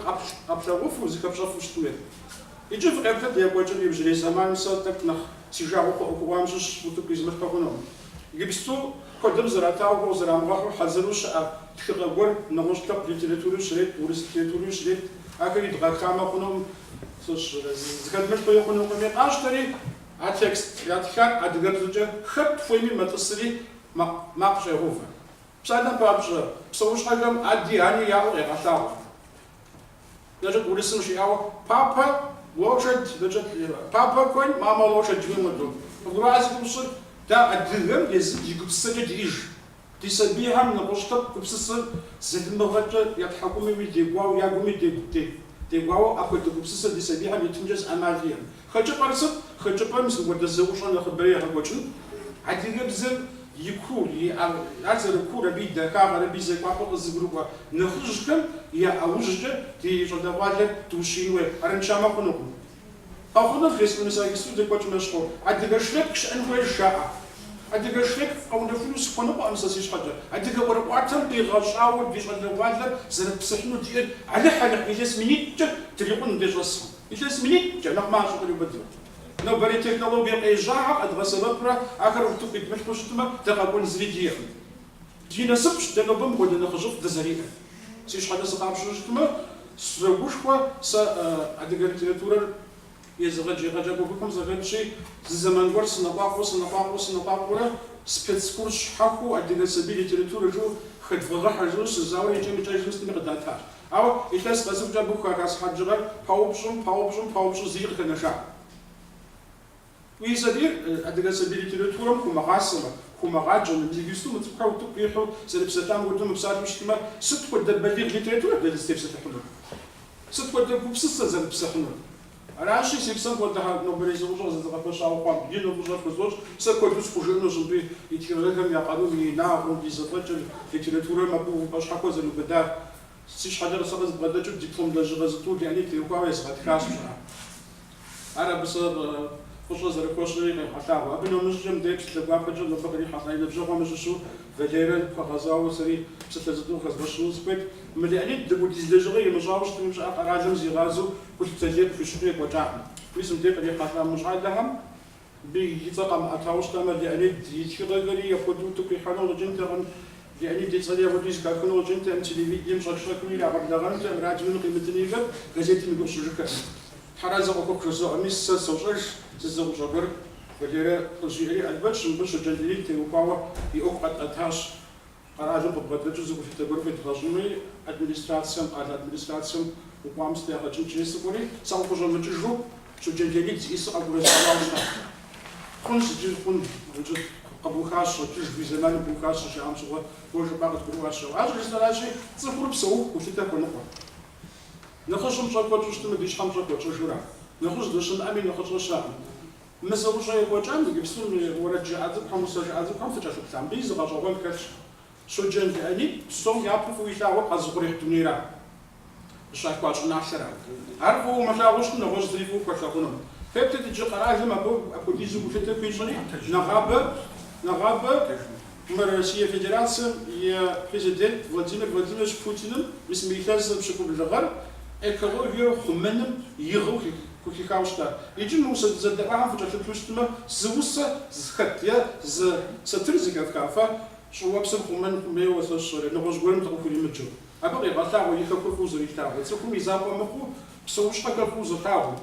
Speaker 5: أبشر وفوز كابشر فشتوه يجي في قبل ده كوتش يبجري زمان صارت نخ سيجا أكو وامشش وتبقى زمر كونهم يبستو قدم زرعتها وزرع مغاحو حزروش تخرجون نغوش كاب ليتراتورة شريت ورس ليتراتورة شريت أكيد يدغى خامة كنوم سوش زكاة مش بيو كنوم كمية أشتري عتكست ياتخان عدقات زوجة خط فويمي متصلي ما بشي هوفا بسادة بابشة بسوش حاجم عدي هاني ياو يغتاو نجد ورسم شياو بابا ووشد نجد بابا كوين ماما ووشد جوين مدو فقرأ أزيكم دا أدرهم يزيد يقبسك ديج تسبيها من الرشطة قبسس زيد المغرجة يتحكمي بديقواو يقومي ديقواو أكو تقبسس تسبيها يتنجز أماليا خجب أرسل خجب أمس ود الزوجان يخبريها الوجه عدي يبزل يكون يعزل الكورة بيدا كاميرا بيزا كوابق الزبروبا نخرجكم يا أوجه تي جدواجه توشينوه أرنشاما قنوكم أخذنا في اسم النساء يسود الوجه مشهور عدي قشلك شأنه الشاعة عدي قشلك أو نفلوس قنوبا أمساسيش حاجة عدي قوارقواتهم دي غاشاوة دي جدواجه زرب بسحنو دير على حالك إجاز منيت تريقون دي جرسهم إجاز منيت جنق ما شغل يبدو لو بري تكنولوجيا إيجاعة أدغس بكرة آخر وتوقي تمشي شتما تقابل زريجيا جينا سبش تنبم قد نخجف دزريئة سيش حدا سقام شتما سوشوا س أدغر تلاتورة يزغج بكم زغج شيء زمان ورس نباقوس سبيتس كورش حكو أدغر سبيل تلاتورة جو خد فضح جوس زاوية جميع جوس تمقداتها أو إثلاث قسم جابوا كاس حجرة باوبشون زير كنشا ويزدير أدغر سبيل تلاتورة كم قاسمة كم قاجن مزيجستو متبقى وتبقيحو سلب ستام ودم بسات مشتما ست قد بليغ لتلاتورة بدل ستيب ستحمل ست قد بوبسس زل بسحمل راشي سيبسن قد نوبريز وجوه زاد قبش أو قام ينو وجوه كزوج سكوت بسكوجنو جنبي يتكلم يقالون ينا ونديزات لتلاتورة ما بو باش حكوا زلو بدار سيش حاجة رصاص بدأ جد دبلوم دجاجة يعني تلقوا يسقط كاس بسرعة أنا بصير خصوصا زي كوشري حتى أبنو مش جم ديك تلقوا بجد لبقري حتى إذا بجوا مش شو فجيران فغزاو سري ستلزدو خز بشوز بيت مليانين دبوا ديزلجري مجاوش تمش أقراجم زي غازو كل تجيب في شريك وجاعنا ويسم ديك اللي حتى مش عادهم بيتقام أتاوش تما يعني يتشغلي يقودو تكري حنو جنتهم يعني دي صديق وديس كأنه جنت أم تلفزيون شكلي لعبة دغنت أم راجل قيمتني قبل غزيت من قصة جك حرازة وكوكرزة أميس سوشش تزوج جبر وليرة قصيرة البتش مبش جديد تيوقعوا يوقعت أتاش قرارهم بقدر جزء في تجربة تغزمي administration وقام استيقاظ جنسي بوري سأقول جمع تجرب شو جديد زيس أقول سلامنا كون سجل كون وجود قبل خاص وتجرب في زمان قبل خاص شيء عم سوا وجود بعض قبل خاص وعاجل استراحة شيء تصير بسوق وتتكون نقطة نخش مشاكل تشتم ديش خمسة كوتش شورا نخش دوشن أمين نخش وشام مثلا شيء وجام يقصون ورجع عذب خمسة عذب خمسة شو بتعمل بيز غجوال كش شو جن يعني صوم يابو في ويتاو أزغري تنيرا الشاك واش نعشرة عرفوا ما شاوش نخش ضيفوا كشافونهم فبتدي تجي قرار ما أبو ديزو بفتة بيجني نغاب مرسية فيدراسيون يا بريزيدنت فلاديمير بوتين باسم ميثاز بشكل بالغرب ekolo yero khumenem yero ki kawsta ijin musa zadaqaha fujat tlushtma zwusa zkhatya z satrziga kafa shu wabsam khumen meyo wasashore no gozgolem tqufuli mjo abaqi qataw yikhu fuzu yitaw tsukum izaqo maqu psowshqa kafuzu taw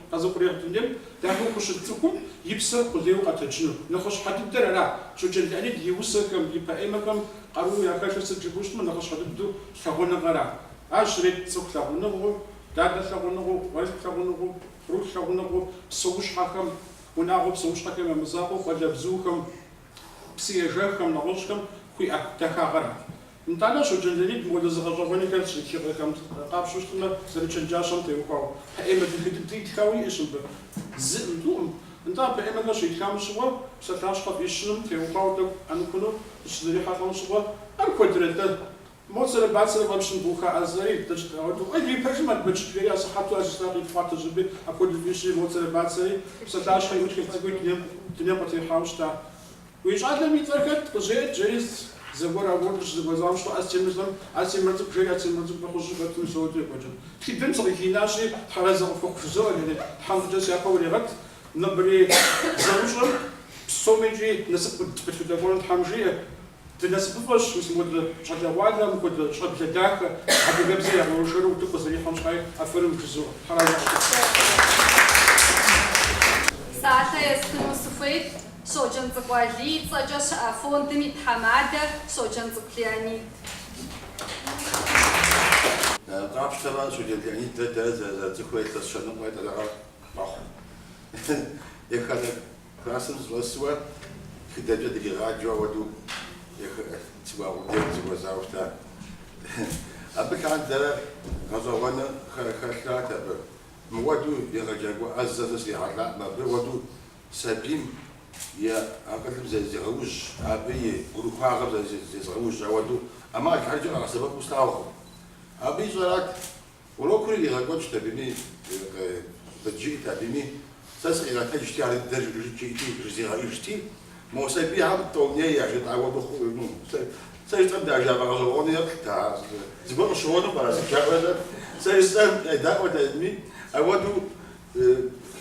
Speaker 5: qazu qriyatundem tahu khushtukum yibsa qudeu qatachnu nakhosh hadidara shu jendani diusa kam yipa emakam qaru yakashu sjibushma nakhosh hadiddu shagona qara عشرة سكتة ونغو دادة ونغو ورثة ونغو روح ونغو بسوش حكم ونغو بسوش حكم مزاقو ولا بزوكم بسيجاكم نغوشكم خوي أكتاكا نتانا شو جندني مود زغجواني كان شي كم قاب شو شتنا سرتشنجاشم تيوكاو هايما تدي تكاوي ايشم زندوم انت بأيما شي كام شوا ستاش قب ايشم تيوكاو دك انكونو شدري حاتون شوا الكودريت موصل بعد سنة بمشي بوخا أزاي تجتهدوا أي بيرجع ما بتشتري أصحابه أجساد يفاتوا زبي أقول فيشي موصل بعد سنة ستاش خير مشكلة تقول دنيا بتحاول شتا ويش عادة ميتركت قصير جريز زبور أقول مش زبور زام شو أسيم مرتب جري أسيم مرتب بخش بتم سوتي بوجد تقدم صدق هناشي حرز فوق زول يعني حاول جالس يقول رغت نبري زوجهم سوميجي نسب بتقولون حمجي الناس بفرش مسمود شجع واحدة ممكن شرب جداك حتى جبزي يعني وشرو تقصري خمس شوي أفرم كزو حرام
Speaker 1: ساعتها يسكنوا صفيت سوجن زقوالي تجاش أفون دمي حمادة سوجن زقلياني
Speaker 8: قابش طبعا سوجن يعني تدا تكويت تشنو ما تدا راح يخلي كاسم زوسوا كده جد الراجع ودو تبغى ودي تبغى زاوجته أبيك عند غزوانا خلات أب مودو يرجعوا عزز سيارة ما بودو سبيم يا أقلب زي زوج أبي قلوها غب زي زوج ودو أما الحاجة على سبب مستعوض أبي زرعت ولو كل اللي غاقوش تبيني بتجي تبيني سأسقي غتجتي على الدرج جيتي زي غيجتي مو سبي عم تونية عشان تعوض أخوه سيستبدأ جاب غزواني تاع زبون شوانه برا سكابة سيستبدأ دعوة تدمي أودو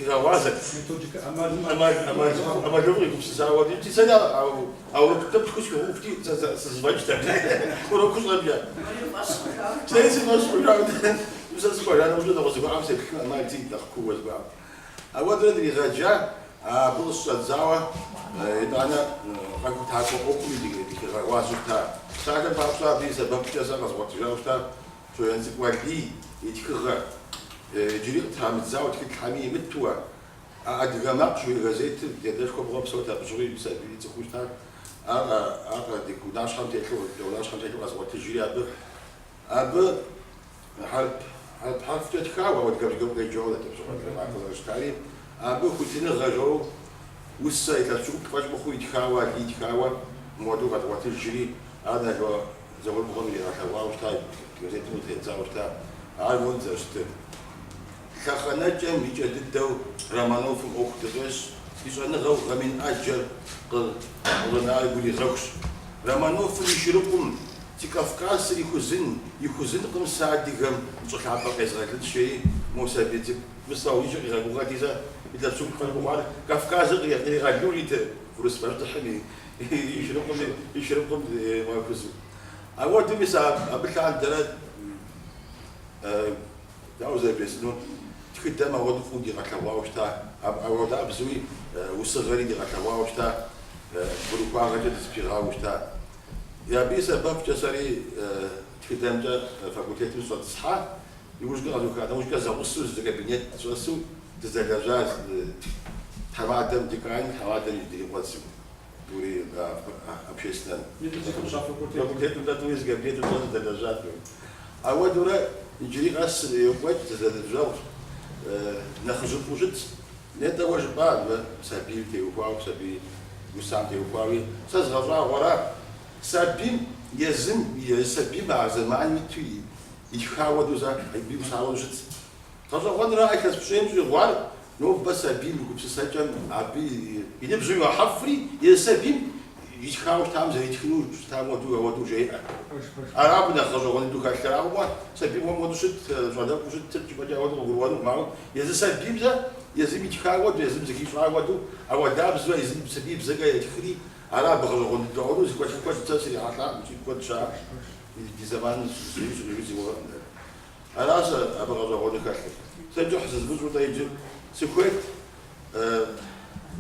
Speaker 8: كذا وازك أما جوري كم ساعة تسنا أو كتبت كوش كوفتي سزواجته ولو كوش غبيا تيجي مشهور بس أسمع أنا موجود أبغى أسمع أمسك ما يتي تخكوه أسمع أودو أدري رجع بلص الزاوية إذا أنا كنت هاكو أقوم ديك وازوكتا ساعة بعضها في سبب كذا غزوات جاوكتا شو ينزك ودي يتكرر جريت هم الزاوية كتحمي متوا أدغمق شو غزيت يدرك كبر بصوتها بجري بسبب تخوشتا أنا ديك وداش خم تيكلو وداش خم تيكلو غزوات تجري أب حرب تتكاوى وتقبل جولة تبصر على الشتاري أب كنتنا غجو والسايت تشوف كيفاش بخو يتكاوى موضوع غزوات الجري هذا هو زول بغم اللي راح واو شتاي كزيت متزا وشتا عالمون زشت كخنا جم يجددوا رمانوف أختش يسألنا غو غمين أجر قلنا يقولي غوش رمانوف يشربكم تكافكاس يخزنكم ساعدكم مش حابة قيسرة الشيء موسى بيتك بس هو يجي يغلو غاديزا إذا تشوف قلبهم على كافكاس يعني غاديو لي فرس باش تحمي يشربكم ما يكزو أول دمي ساعة قبل كان درد دعوة زي بيسنون تخدم أود فودي غتلوا وشتا أود أبزوي وصغري دي غتلوا وشتا بروكوا غادي تسبيغا وشتا يا بي سبب جسري تخدم جا فاكولتي وصلت الصحة يوجد غادو كذا وجد زوسو زكابينيت زوسو تزالجاز حوادم ديكاين حوادم يدير واتسو دوري أبشيستان فاكولتي ولا تويز كابينيت وصلت تزالجات أود ورا يجري غاس يوقت تزالجاو نخرج بوجت نتا واش بعد سابيل تيوكاو سابي وسام تيوكاوي سازغرا ورا سابين يزم يسبي مع زمان يتوي يحاول دوزا يبي مساوي جت ترى وانا رايك اسبشين جو غوار نو بس سابين بكم ساجم ابي ينبزو يحفري يسبين يحاول تام زي يتخنو تام ودو جاي عرب نخرج وانا دوكا كراوا سابين هو مدشت جودا وجت تجيب جا ودو غوار معه يز سابين ذا يزم يحاول يزم زكي شو ودو او دابز يزم سبيب زكا يتخري عرب خرج وانا دو زكوا كواش تسري عطا مش كواش شعر في زمان يجي أنا أبغى أقول لك سجل حسب بزوجة يجي سكوت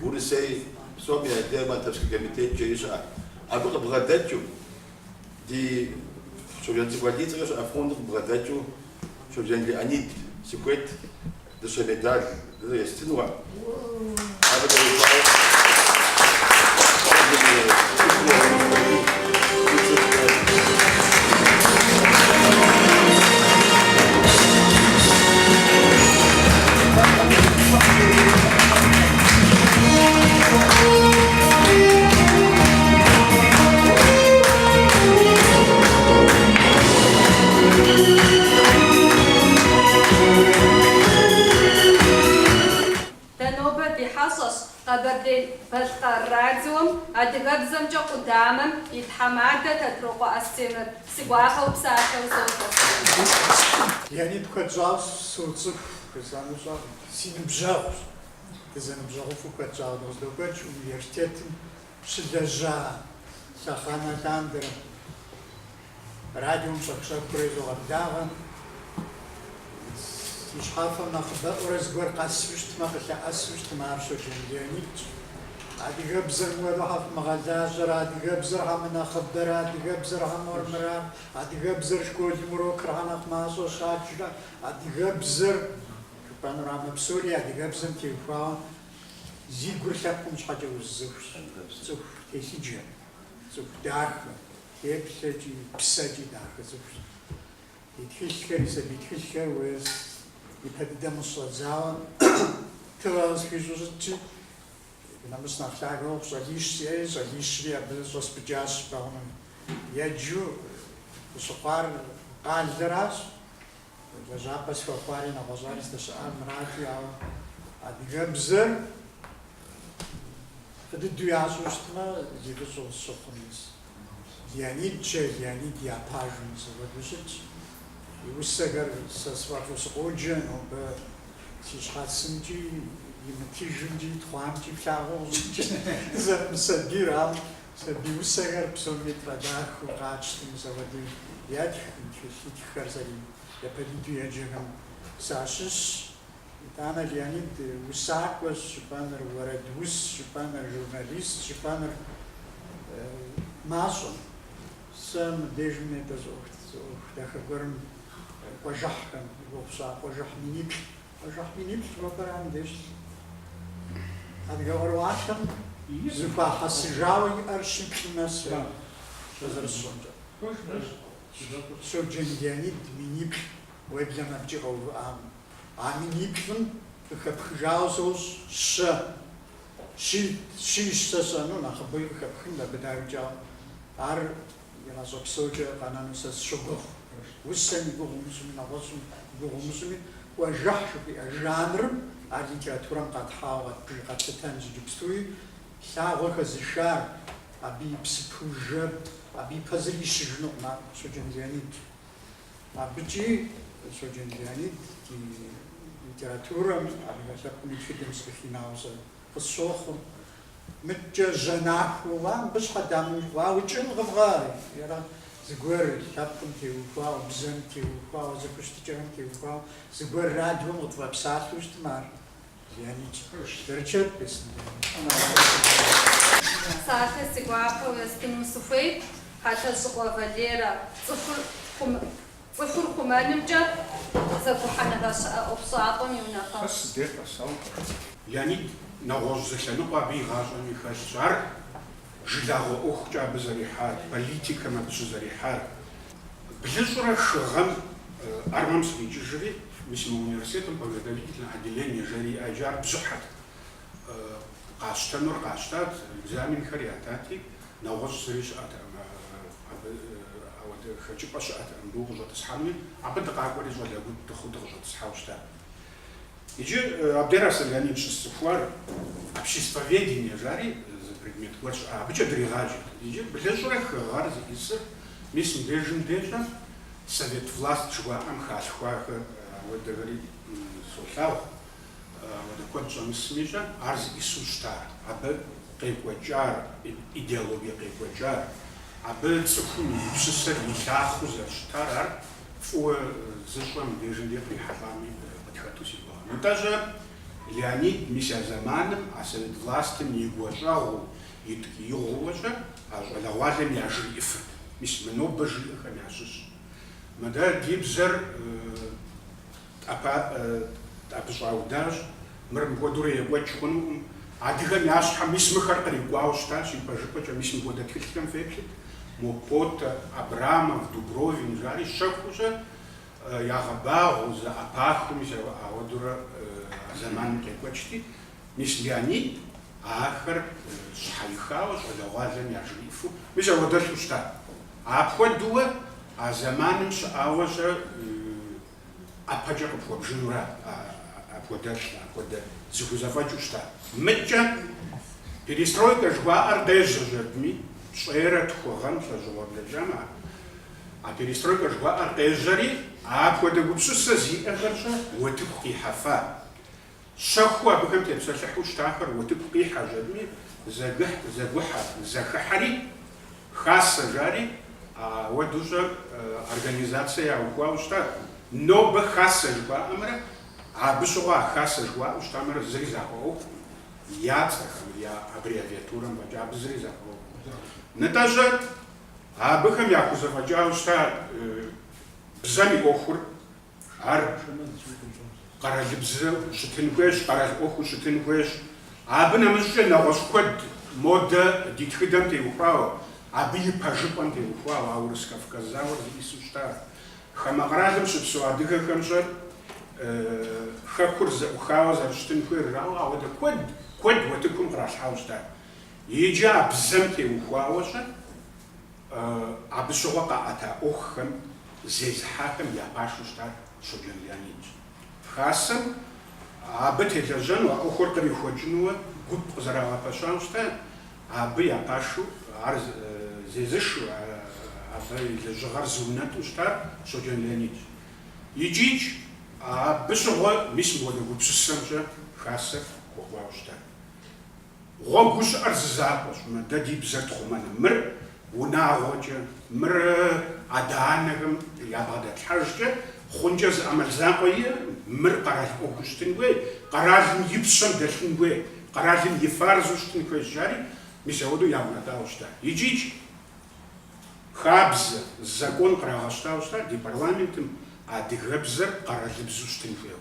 Speaker 8: ورسي سومي دائما تمسك كميتين جيش أبغى بغدادجو دي شو جانتي قديت غير أفهم بغدادجو شو جانتي أنيد سكوت ده شمدال ده يستنوا
Speaker 1: بالقرادزوم أدغبزم جو قدامم يتحمادة تتروقو أستمر سيقواخو بساخو زوجة
Speaker 9: يعني بكتجاوز سوتسف كزانوزا سينبجاوز كزانبجاوز فكتجاوز دوكاتش ونيرتيت شدجا سخانة تاندر راديوم شخشا كريزو غداغن يشحافا ناخذ ورزقور قاسوشت ما خلا اسوشت ما عرفش جنديانيت عادي قبزر ودوحف مغازاجر عادي قبزر هم خبر عادي قبزر هم مرمرا عادي قبزر شكول مروك رانا ماسو شاجرا عادي قبزر بانوراما بسوريا عادي قبزر تيفا زي قرشاكم مش حاجه وزوف زوف تيسيجي زوف دارك يبسجي بسجي دارك زوف يتخيش كريسه بيتخيش كروز يبدأ مصلزاون تراز في جوزتي نمس نختارو زليش لي بزوس بجاس باون يجو سقار قال دراس جابس فقاري نبازار استشعار مراتي أو أديجبزر فدي ياسوستنا جيبسو سخنيس يعني تشي يعني دياباجنس ودوشت يوسجر سسواتو سقوجن وب تيشحات سنجي يمتيجنجي توامجي فلاغو زم سبيرام سبيوسجر بسومي ترداخ وقاتشتم زودي يد تشيت خرزلي يبدي يجيهم ساشش أنا ليانيد وساق وشبانر وردوس شبانر جورناليست شبانر ماسون سام ديجمنت زوخت داخل قرن وجحكم وبصا وجح منيك وبرام ديش هذا قرواشم زفا حسجاوي أرشيك الناس شزر الصنجة شو جنديانيد منيك ويبلما بجيغو عمينيكفن خبخجاوزوز شيش تسانو نخبوي خبخن لبداو جاو عر ينازوك سوجة قانانوساس شبخ وسن يقوم مسلمين أغسم يقوم مسلمين وجحش في الجانر عادي ترام قد حاول قد تتنج جبستوي ساغو خزشار أبي بسبوجر أبي بزري شجنو ما شو جنزيانيد أبيجي شو جنزيانيد ليتراتورا أبي شاكم يتفيدم سكيناوزا الصوخ متجناح وان بس حدام واوجن غفغاري يرى زغور شابكم تيوفا وبزن تيوفا وزكشتجان تيوفا زغور راديو مطفى بساتوش تمار يعني ترشد بس
Speaker 1: ساعة سيقوابا ويستنو صفي حتى شغل فاليرا صفر خمانمجا زكو حنا غاش أبصاطون يونافا
Speaker 5: بس دير أصلا يعني نغوز زلنا بي غازوني خشار جلاغو أخجا بزريحات بوليتيكا ما بزريحات بلزورة شغم أرمام سبيجي جري مثل universitetom подготовительное отделение жери ажар бзухат قاشتن قاشتات экзамен خرياتاتي نغوز زريش أود خجي باش أندوق جات صحابي عبد قاعد ولا جود تاخذ جات صحابشتا يجي أبدرس يعني مش السفوار обществоведение жари предмет горш обычно дригажи يجي بلزورة غارز يسر مثل режим дежа совет власть шва амхашва вот говорит султав вот код жамсмижа арз исушта аб кайквачар идеология кайквачар аб цухуни пссер михаху заштарар фу зашвам дежинде прихалами подхатуси но даже Леонид мися заманом а совет власти не гожау и такие гожа а лавалем я жив мис много жив хамяшиш ماذا ديبزر أبزعوداج مرم قدرة وجههم عادي ناس حميس مخرقري قاوشتا شيء بجبة جميس مقدر تكلم فيك مبوت أبرام دوبروفين جاري شخوجة يا غباو ز أباخو مش أودرة زمان كوجتي مش لياني آخر شحيخاوش ولا وازن يعجبيفو مش أودر شوشتا أبخد دوا زمان مش أوجه أبجر بوجنورا أبودر أبودر زوجة متجا перестройка жва ардежа жадми шера тхоган сажова лежама а перестройка жва ардежари а кода гупсуса зи ажарша وتبقي حفا شخوا بكم تبصر شحوش تاخر وتبقي حجدمي زغح زخحري خاصة جاري вот уже организация у что но бы хасса жва амра а бшова хасса жва что амра зризахо я аббревиатурам ваджа зризахо натажа а бхам я кузаваджа что бзами охур ар каралибзы шитинквеш карал охур шитинквеш абнамышче на восход мода дитхидам те упао Абили пажипан те ухвала аурс Кавказавр исушта хамаградам шипсу адыга хамжар хакур за ухава за штинкур рау а вот код вот кум крашхауста иджа бзам те ухваваша абшуга ата оххам зезхахам я пашушта шоген Леонид хасам абтелажан охор приходжнуа гуп зарава пашауста абы я пашу арз زيزش أبي لجغار زونات وشتار شجن لانيج يجيج بسوا مسمو ولا بسسمجة خاصة وقوا وشتار غوش أرز زابش ما دادي بزرت خمان مر وناغوجة مر عدانهم يا بعد الحرجة خنجز عمل زاقية مر قرار أوكشتنوي قرار يبسم دلنوي قرار يفارزوشتنوي جاري مسودو يامنا داوشتا يجيج خابز закон крагашта ди парламентим адыгабзер каралыбзуштин феу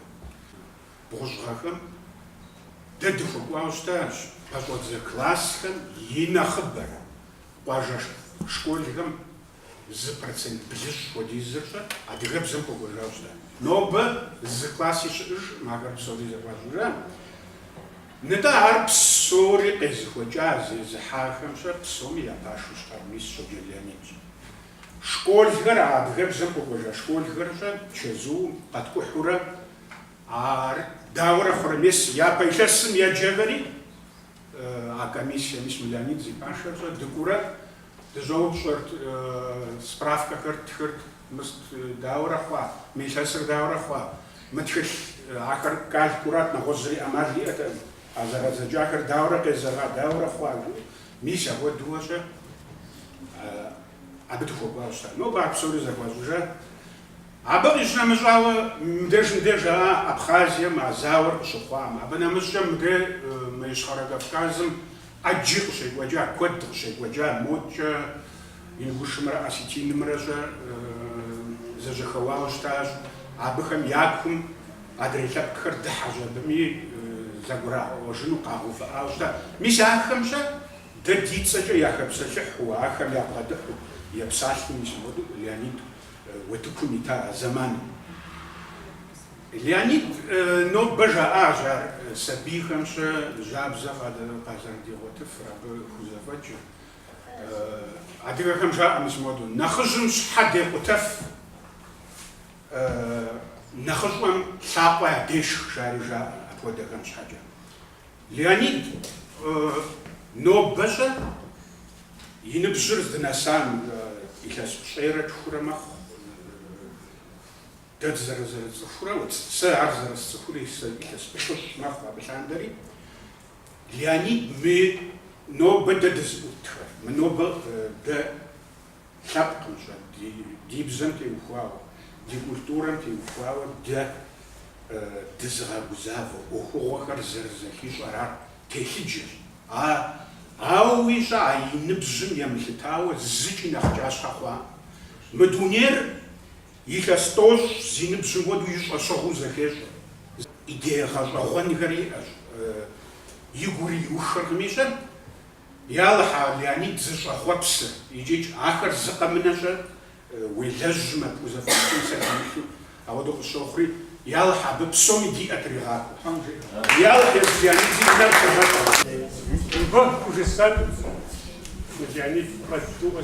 Speaker 5: божгахам дедхугашта пашодзе классхан инахбар пажаш школьгам з процент ближ ходизерша адыгабзер погожашта но б з классиш магар псодизер пажура نتا هر پسوری قیزی خوجازی زحاکم شد پسومی یا پاشوش ترمیز شجلیانیج. شکول گر عادغب زن بگوجا شکول گر شد چزو قد کحورا آر داور خورمیس یا پیشسم یا جگری آکامیس یا میلانید زی پاشر شد دکورا دزوج شد سپرافکا کرد مست داور خوا میشسر داور خوا متخش آخر کال کورات نخوزری امازی اتم از جاکر داوره که زرا داوره خواهد میشه و دوشه абы тхуэкӏуауэ щытащ. Нобэ ар псори зэхуащӏыжа. Абы къищынэмыщӏауэ мыбдеж Абхазием а зауэр къыщыхъуам. Абы нэмыщӏкӏэ мы Ищхъэрэ Кавказым ӏэджи къыщекӏуэкӏа, куэд къыщекӏуэкӏа, модкӏэ, ингушымрэ осетинымрэщӏэ зэжьэхэуауэ щытащ. Абыхэм ягум адрей лъэпкъхэр дыхьэщ, абыми зэгурагъэжыну къагъэувыӏауэ щытащ. Мис ахэмкӏэ дэ ди цӏэкӏэ яхэпсэлъыхьу, ахэм ябгъэдыхьу епсалъэу мис мыгъуэу Леонид уэтыкум ита зэманым. Леонид нобэ жаӏащ ар сабийхэмщэ жабзэ къазэрыдигъуэтыфыр, абы хузэфӏэкӏ. Адыгэхэм жаӏэ мис мыгъуэу нэхъыжьым щхьэ декъутэф, нэхъыщӏэм лъакъуэ ядешх жари жаӏэ апхуэдэхэм щхьэкӏэ. Леонид нобэщӏэ и ныбжьыр здынэсам илъэс пщӏейрэ тхурэ мэхъу. Дэ зэрызэрыцӏыхурэ, сэ ар зэрысцӏыхури илъэс пщӏыщ мэхъу абы лъандэри. Леонид мы нобэ дэ дызыӏутхэр, мы нобэ дэ лъэпкъым щӏэ, ди бзэм теухуауэ, ди культурэм теухуауэ дэ дызыгъэгузавэ, ӏуэхугъуэхэр зэрызэхищӏэр ар телъыджэщ. Ауи щӏэ а и ныбжьым емылъытауэ зыкӏи нэхъ кӏащхьэ хъуа. Мы дунейр илъэс тӏощӏ зи ныбжьым хуэдэу ищӏэщыгъыу зэхещӏэ. Идея гъэщӏэгъуэнхэр иӏэщ. Игури иуххэркъыми щӏэ, ялыхьа Леонид зыщӏэхъуэпсы, икӏи ахэр зыкъэмынэщӏэ уелэжьым апхузэфӏэкӏым сэрдимылъу ауэдэу къыщохъури, ялыхьа абы псоми диӏэ тригъакъуэ. Ялыхьа Леонид зи нэр тригъакъуэ.
Speaker 10: Уже сам Леонид подумал,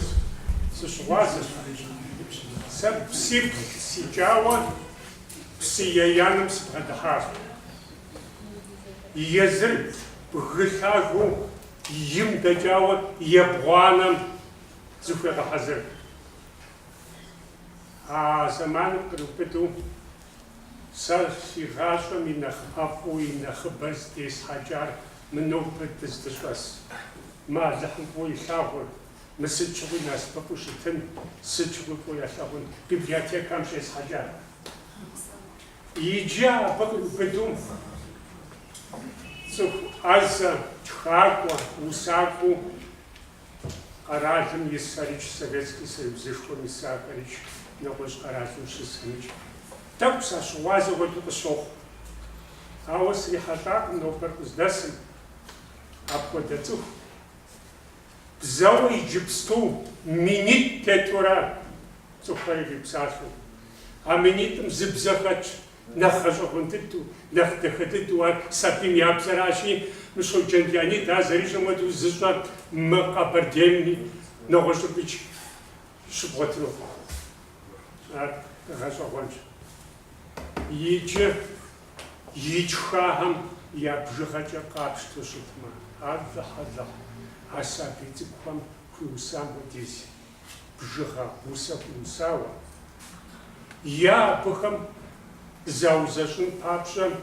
Speaker 10: сущвазы, сам псип сичава, псияяном сбрадахар. Езыр бгыхагу им дачава ебгуанам зуферахазыр. А заманом крупету сарфигашам и нахапу и нахбаз дес хаджар. Много тесташвас, ма захмпой шагор, месячгүй нас папушитэн, сычгүй яшагун, библиотекам шес хаджар. Иджа бэдум, цух аза, чхаква, усаку, аражым Исарич, Советский Союз, Зишком Исакович, Ногош Аражым Шисович. Так сашвазы вот это шох. А вот срихатак, но перкуздасым, апхуэдэцӏыху бзэуэ иджыпсту минит тетурэ цӏыхухэр ирипсалъэу. А минитӏым зы бзэхэкӏ нэхъ гъэщӏэгъуэн дыдэу, нэхъ дахэ дыдэу ар сабийм я бзэращи, Мыщоджэн Леонид ар зэрищӏэм хуэдэу зыщӏэ мы Къэбэрдейм нэгъуэщӏыпӏикӏ щыбгъуэтыну. Ар гъэщӏэгъуэнщ. Иджы ичхахэм я бжыгъэкӏэ къапщтэу щытмэ. Ар зэхьэлэхь, а сабий цӏыкӏухэм хуиусам хуэдиз бжыгъэ усэ хуиусауэ. Абыхэм заузэщӏын папщӏэ,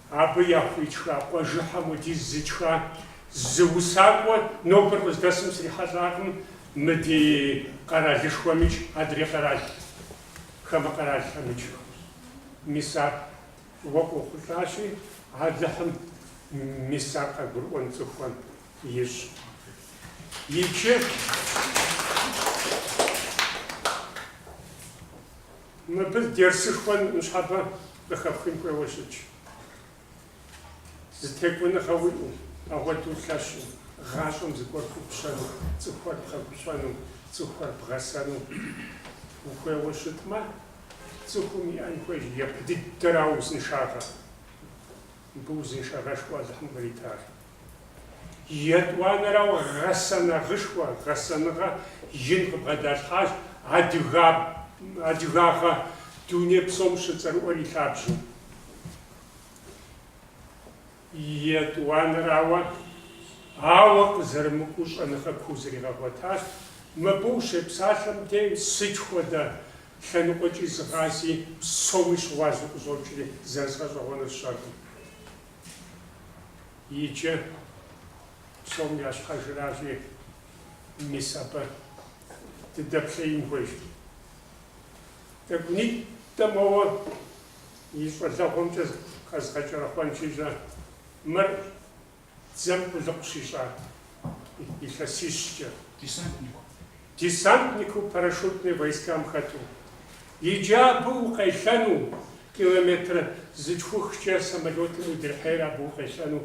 Speaker 10: абы яхуитха къуэжыхьэм хуэдиз зытха зы усакӏуэ нобэр къыздэсым срихьэлӏакъым мы ди къэралышхуэмикӏ, адрей къэрал, хамэ къэралхэмикӏ. Мис ар уэ къохъулӏащи, алыхьым мисар къэгурыӏуэн цӏыхухэм ищӏ. Иджы мыбы дерсышхуэн щхьэпэ къыхэпхын хуейуэ щытщ. Зытекӏуэныгъэ уиӏэу, ауэдэу лъэщу, гъащӏэм зыгуэр хупщэну, цӏыхухэр пхъэгущӏэну, цӏыхухэр бгъэсэну ухуейуэ щытмэ, цӏыхум иӏэн хуейщ епэ дыдэрэ узыншагъэ. Мыбы узыншагъэшхуэ алыхьым къритар. Етӏуанэрэ гъэсэныгъышхуэ, гъэсэныгъэ ин къыбгъэдалъхьащ адыгагъэ дуней псом щыцӏэрыӏуэр и лъабжьэу. Етӏуанэрауэ ауэ къызэрымыкӏуэу щӏэныгъэ куу зригъэгъуэтащ. Мыбы ущепсалъэм де сыт хуэдэ лъэныкъуэкӏи зыгъази псоми щыуазу къыщӏокӏри зэрызгъэщӏэгъуэныр сщӏэркъым. Иджы псом ящхьэжыращи, мис абы дыдэплъеин хуейщ. Текунит тамово ишӏолъэгъуэмкӏэ къэзгъэкӏэрэхъуэн щищӏэ мыр дзэм къулыкъущищӏа илъэсищкӏэ. Десантнику парашютные войскам хэту. Иджабы укъелъэну километр зытхухкӏэ самолетым удырхьейр абы укъелъэну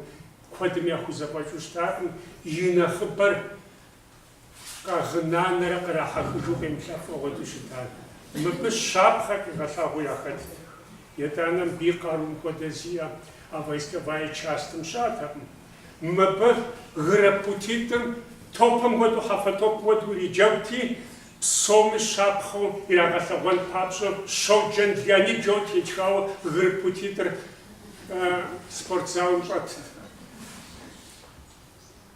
Speaker 10: куэдым яхузэфӏэкӏыу щытакъым. И нэхъыбэр къагъынанэрэ кърахьэхыжу къемылъэфу ауэду щытат. Мыбы щапхъэ къигъэлъэгъуу яхэтт. Етӏанэм бий къарум хуэдэ зиӏэ а войсковая частым щатэкъым. Мыбы гырэпутитӏым топым хуэдэу хьэфэтоп хуэдэу ириджэгути, псоми щапхъэу ирагъэлъэгъуэн папщӏэ Шоген Леонида тетхауэ гырэпутитӏыр спортзалым щӏэт.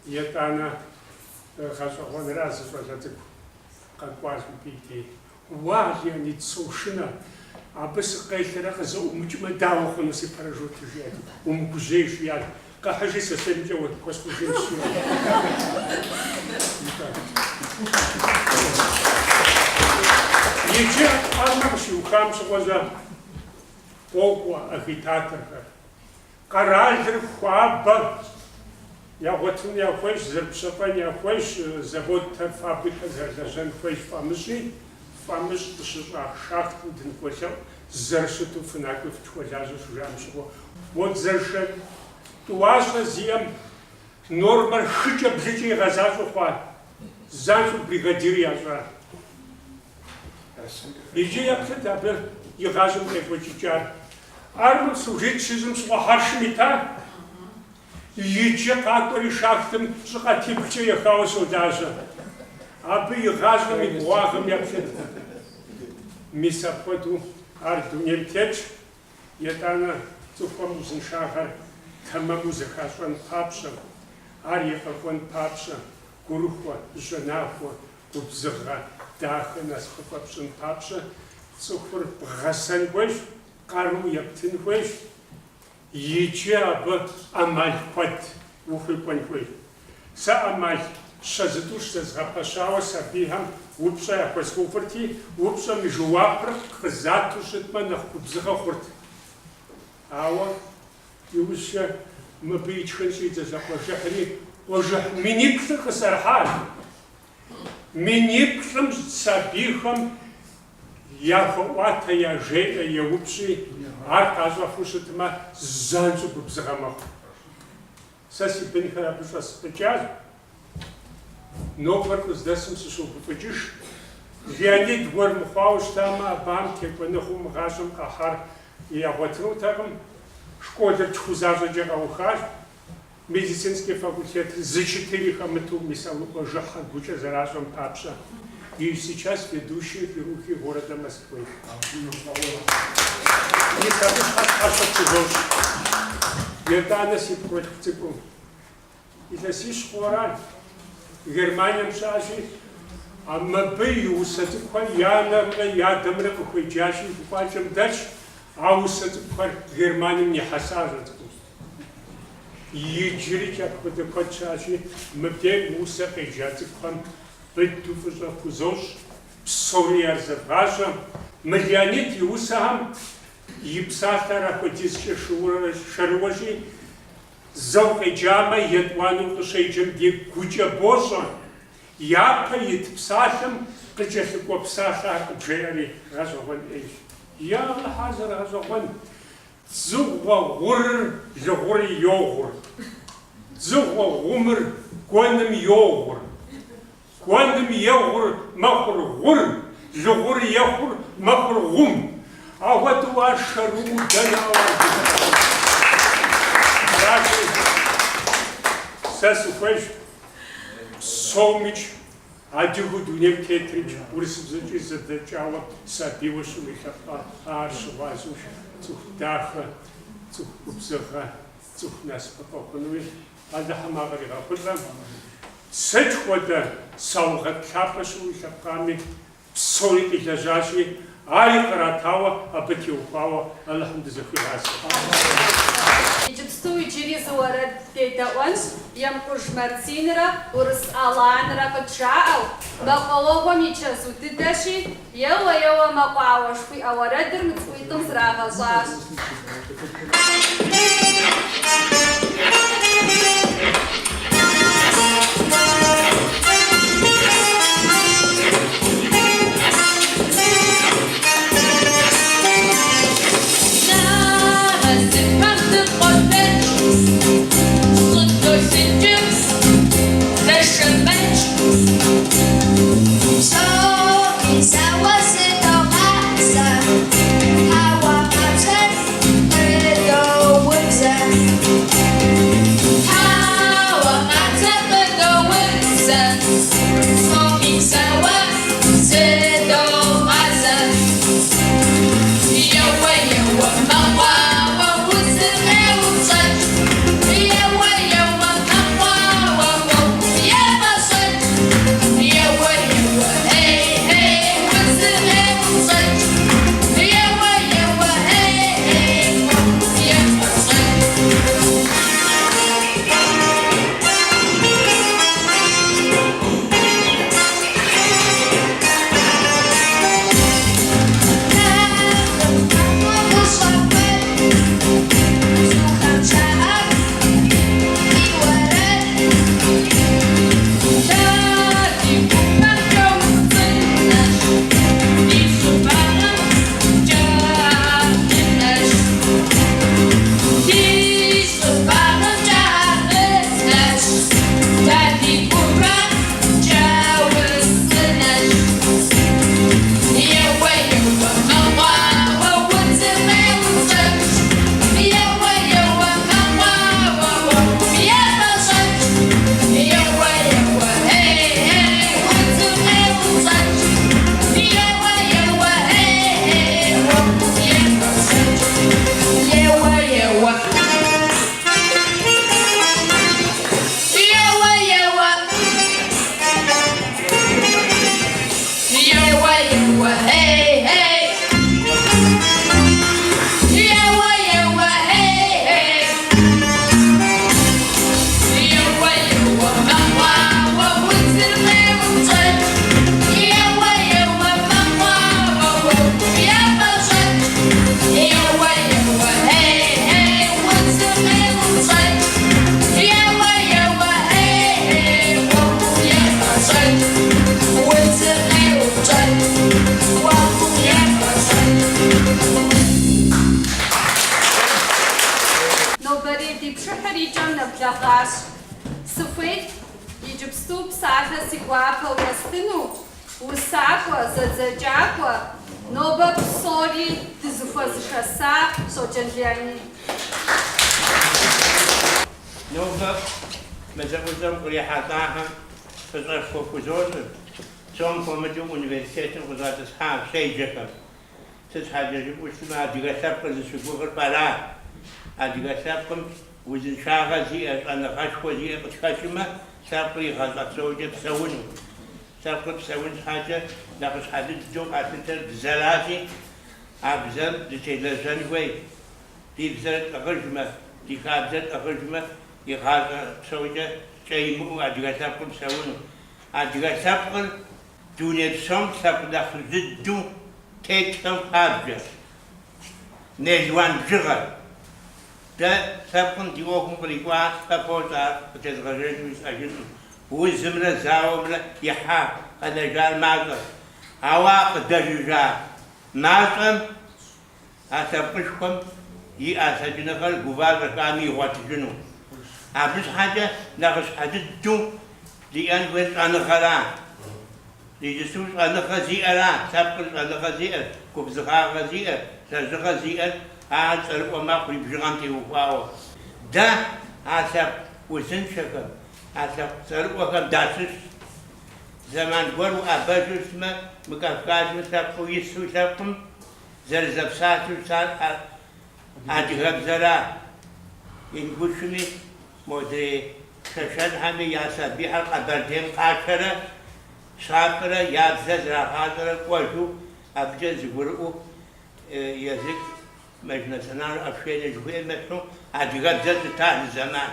Speaker 10: Етӏанэ гъэщӏэгъуэнра зыщӏэлэ цӏыкӏу къэкӏуащ мыбыи. Уа, Леонид, сошынэ, абы сыкъелърэ къызэӏумыкӏмэ дауэ хъуну си парашютыр жиӏэт. Умыгужьей жиӏат. Къэхьыжи сэсэмкӏэ уэскӏужын щиӏэт. Иджы ӏэмэ къыщиухам щыгъуэжьэ къокӏуэ агитаторхэр. Къэралыр хуабэ ягъуэтын яхуейщ, зэрыпщэфӏэн яхуейщ, заводхэр, фабрикэр зэрылэжьэн хуейщ фӏамыщӏи, фӏамыщӏ къыщыщӏах шахтым дынхуэлъэӏу зэрыщыту фынакӏуи фытхуэлажьэу щыжам щыгъуэ. Уэдзэршэ тӏуащӏэ зиӏэм нормэр хыкӏэ блыкӏэ игъэзащӏэу хъуа. Занщӏэу бригадир ящӏа. Иджы еплъыт абы игъащӏэм къекӏуэкӏыкӏар. Ар служит щыжьым щӏыхьэршым ита. Иджы къакӏуэри шахтым щӏыкъэтиплъкӏэ ехауэ щолажьэ. Абы игъащӏэм и бгъуагъым еплъыт. Мис апхуэдэу ар дунейм тетщ. Етӏанэ цӏыхухэм узыншагъэр тэмэму зэхащӏэн папщӏэ, ар ефӏэкӏуэн папщӏэ, гурыхуэ, жьэнахуэ, губзыгъэ, дахэ нэсхъыфӏэ пщӏын папщӏэ цӏыхур бгъэсэн хуейщ, къару ептын хуейщ. Иджы абы ӏэмал куэд ухуекӏуэн хуейщ. Сэ ӏэмал щэзытӏу щызэзгъэпэщауэ сабийхэм упщӏэ яхуэсхуфырти, упщӏэм и жэуапыр къызату щытмэ нэхъ губзыгъэ хъурт. Ауэ иужькӏэ мыбы итхын щӏидзэжьэ къуэжыхьри, къуэжыхь миниплӏыр къысэрыхьащ. Миниплӏым сабийхэм яхуэӏуатэ, яжеӏэ, еупщӏи, ар къащӏэхыу щытмэ занщӏэу губзыгъэ мэхъу. Сэ си бынхэр абы щӏэспӏыкӏащ. Нобэр къыздэсым сыщогуфӏыкӏыж. Леонид уэрмыхъуауэ щытамэ, абам текӏуэныгъэу мы гъащӏэм къэхьар ягъуэтынутэкъым. Школыр тхузащӏэкӏэ къэухащ. Медицинский факультет зычытыри хэмыту мис къуэжыхьэ гукӏэ зэращӏэм папщӏэ. И сейчас ведущий хирурги города Москвы. Етӏанэ си пхуэдх цӏыкӏум. Илъэсищ хъуэращ. Германием щащи, а мыбы и усэ цӏыкӏухэр янэмрэ ядэмрэ къыхуеджащи гуфӏакӏэм дэлъщ, а усэ цӏыкӏухэр Германием ехьэсащ цӏыкӏум. Иджыри апхуэдэ куэд щащи, мыбдег усэ къеджа цӏыкӏухэм быду фӏыщӏэ хузощ, псори ярзэвгъащӏэ. Мы Леонид и усэхэм и псалъэр апхуэдизкӏэ шэрыуэщи, зэу къеджамэ етӏуанэу къыщеджэм дег гукӏэ бощӏэ. Япэ ит псалъэм къыкӏэлъыкӏуэ псалъэр къыбжеӏэри гъэщӏэгъуэн ӏейщ. Ягъэхьазэр гъэщӏэгъуэн. Дзыгъуэ гъурыр лыгъури йогъур. Дзыгъуэ гъумыр гуэным йогъур. Гуэным егъур мэхъур гъур, лыгъур ехъур мэхъур гъум. Ауэдэу ар шэру дэнауэ. Сэ сыхуейщ псомыч адыгэу дунейм тетрикӏ урысыбзэкӏи зэдэкӏауэ сабийуэ щымылъэпӏэ. Ар щыгъуазэу цӏыху дахэ, цӏыху губзыгъэ, цӏыху насыпэ къэхъунуи Аллахьым къригъэхъулӏэ. Сыт хуэдэ саугъэт лъапӏэ щыуилъэпкъами псори къилэжьащи, ари къратауэ абы теухуауэ Аллахьым дызэхуигъасэ.
Speaker 1: Иджыпсту иджыри зыуэрэд дедэӏуэнщ. يمقج مرسينرا ورس ألانرا قتشاو مقاوهم يتشازو تدشي يوا مقاوش في أوردر متسوي تمزرع غزاش Сыфейт иджыпсту псалъэ си гуапэ уэстыну, усакӏуэ, зэдзэкӏакӏуэ, нобэ псори дызыхуэзыхэса щоджэн Леонид.
Speaker 4: Нобэ мызэӏузэм кърихьэлӏахэм фыщӏэшхуэ хузощӏыр, псом хуэмыдэу университетым къыщӏэтӏысхьа щеджэхэм. Сыт щхьэкӏэ жыпӏэу щытмэ, адыгэ лъэпкъыр зыщыгугъыр пӏэрат. Адыгэ лъэпкъым узыншагъэ зиӏэ, щӏэныгъэшхуэ зиӏэ къытхэчӏымэ, лъэпкъыр игъэщӏэпсэукӏэ псэуну. Лъэпкъыр псэун щхьэкӏэ нэхъыщхьэ дыдэу къалъытэр бзэрати, а бзэр дытелэжьэн хуей. Ди бзэр тӏыгъыжмэ, ди хабзэр тӏыгъыжмэ, игъащӏэпсэукӏэ кӏэимыӏэу адыгэ лъэпкъыр псэуну. Адыгэ лъэпкъыр дуней псом лъэпкъ нэхъ дыдэу тетхэм пабжьэ. Нелуан бжыгъэ. Дэ лъэпкъым ди ӏуэхум кърикӏуа къыпощӏар къытезгъэжэжу исӏэжыну. Узымрэ зауэмрэ ихьа къэнэжар мащӏэр. Ауэ къыдэжыжа мащӏэм а лъэпкъышхуэм и ӏэсэкӏыныгъэр гуващӏэхами игъуэтыжыну. Абы щхьэкӏэ нэхъыщхьэ дыдэу зиӏэн хуейр щӏэныгъэра. Иджысту щӏэныгъэ зиӏэра, лъэпкъыр щӏэныгъэ зиӏэр, губзыгъагъэ зиӏэр, лэжьыгъэ зиӏэр, ар цӏэрыӏуэ мэхъу и бжыгъэм теухуауэ. Дэ а лъэпкъ узыншэхэм, а лъэпкъ цӏэрыӏуэхэм дащыщ. Зэман гуэр уӏэбэжу щытмэ, мы Кавказым лъэпкъыу ису лъэпкъым зэрызэпсалъэу щытар адыгэбзэра. Ингушми, модрей шэшэнхьэми я сабийхьэр къэбэрдейм къашэрэ, щапэрэ, я бзэ зрагъащӏэрэ кӏуэжу, абыкӏэ зыгурыӏуэу язык межнациональное общение жыхуейм мэхъу адыгэбзэр щыта зы зэман.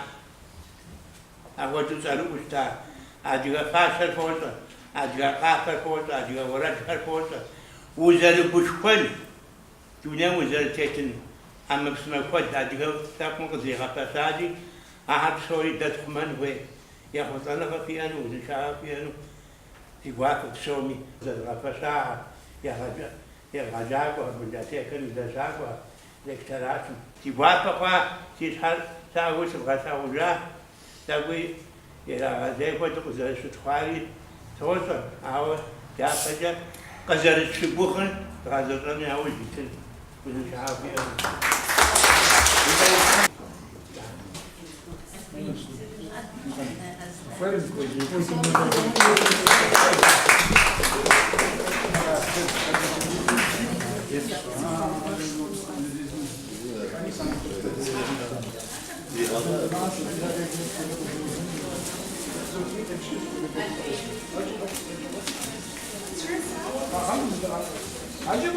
Speaker 4: أخوتو سألوشتا أديها فاشل فوتا أديها قافل فوتا أديها ورجل فوتا وزر بشكل دنيا وزر تيتن أما بسم الكود أديها تاكم قزيغة فسادي أحد سوري دتخمن وي ياخذ أنا في أنو وزشاها في أنو تواقف سومي زر فساعة يا غجاكو بنداتي كن دشاكو لكتراتم تواقف تيشال تاوش بغساوجا تقوي يا غزاكو تقزر شتخاري توصل أو يا فجأة قزر الشبوخن غزرني أو جيتن وزشاها في أنو
Speaker 5: Aşık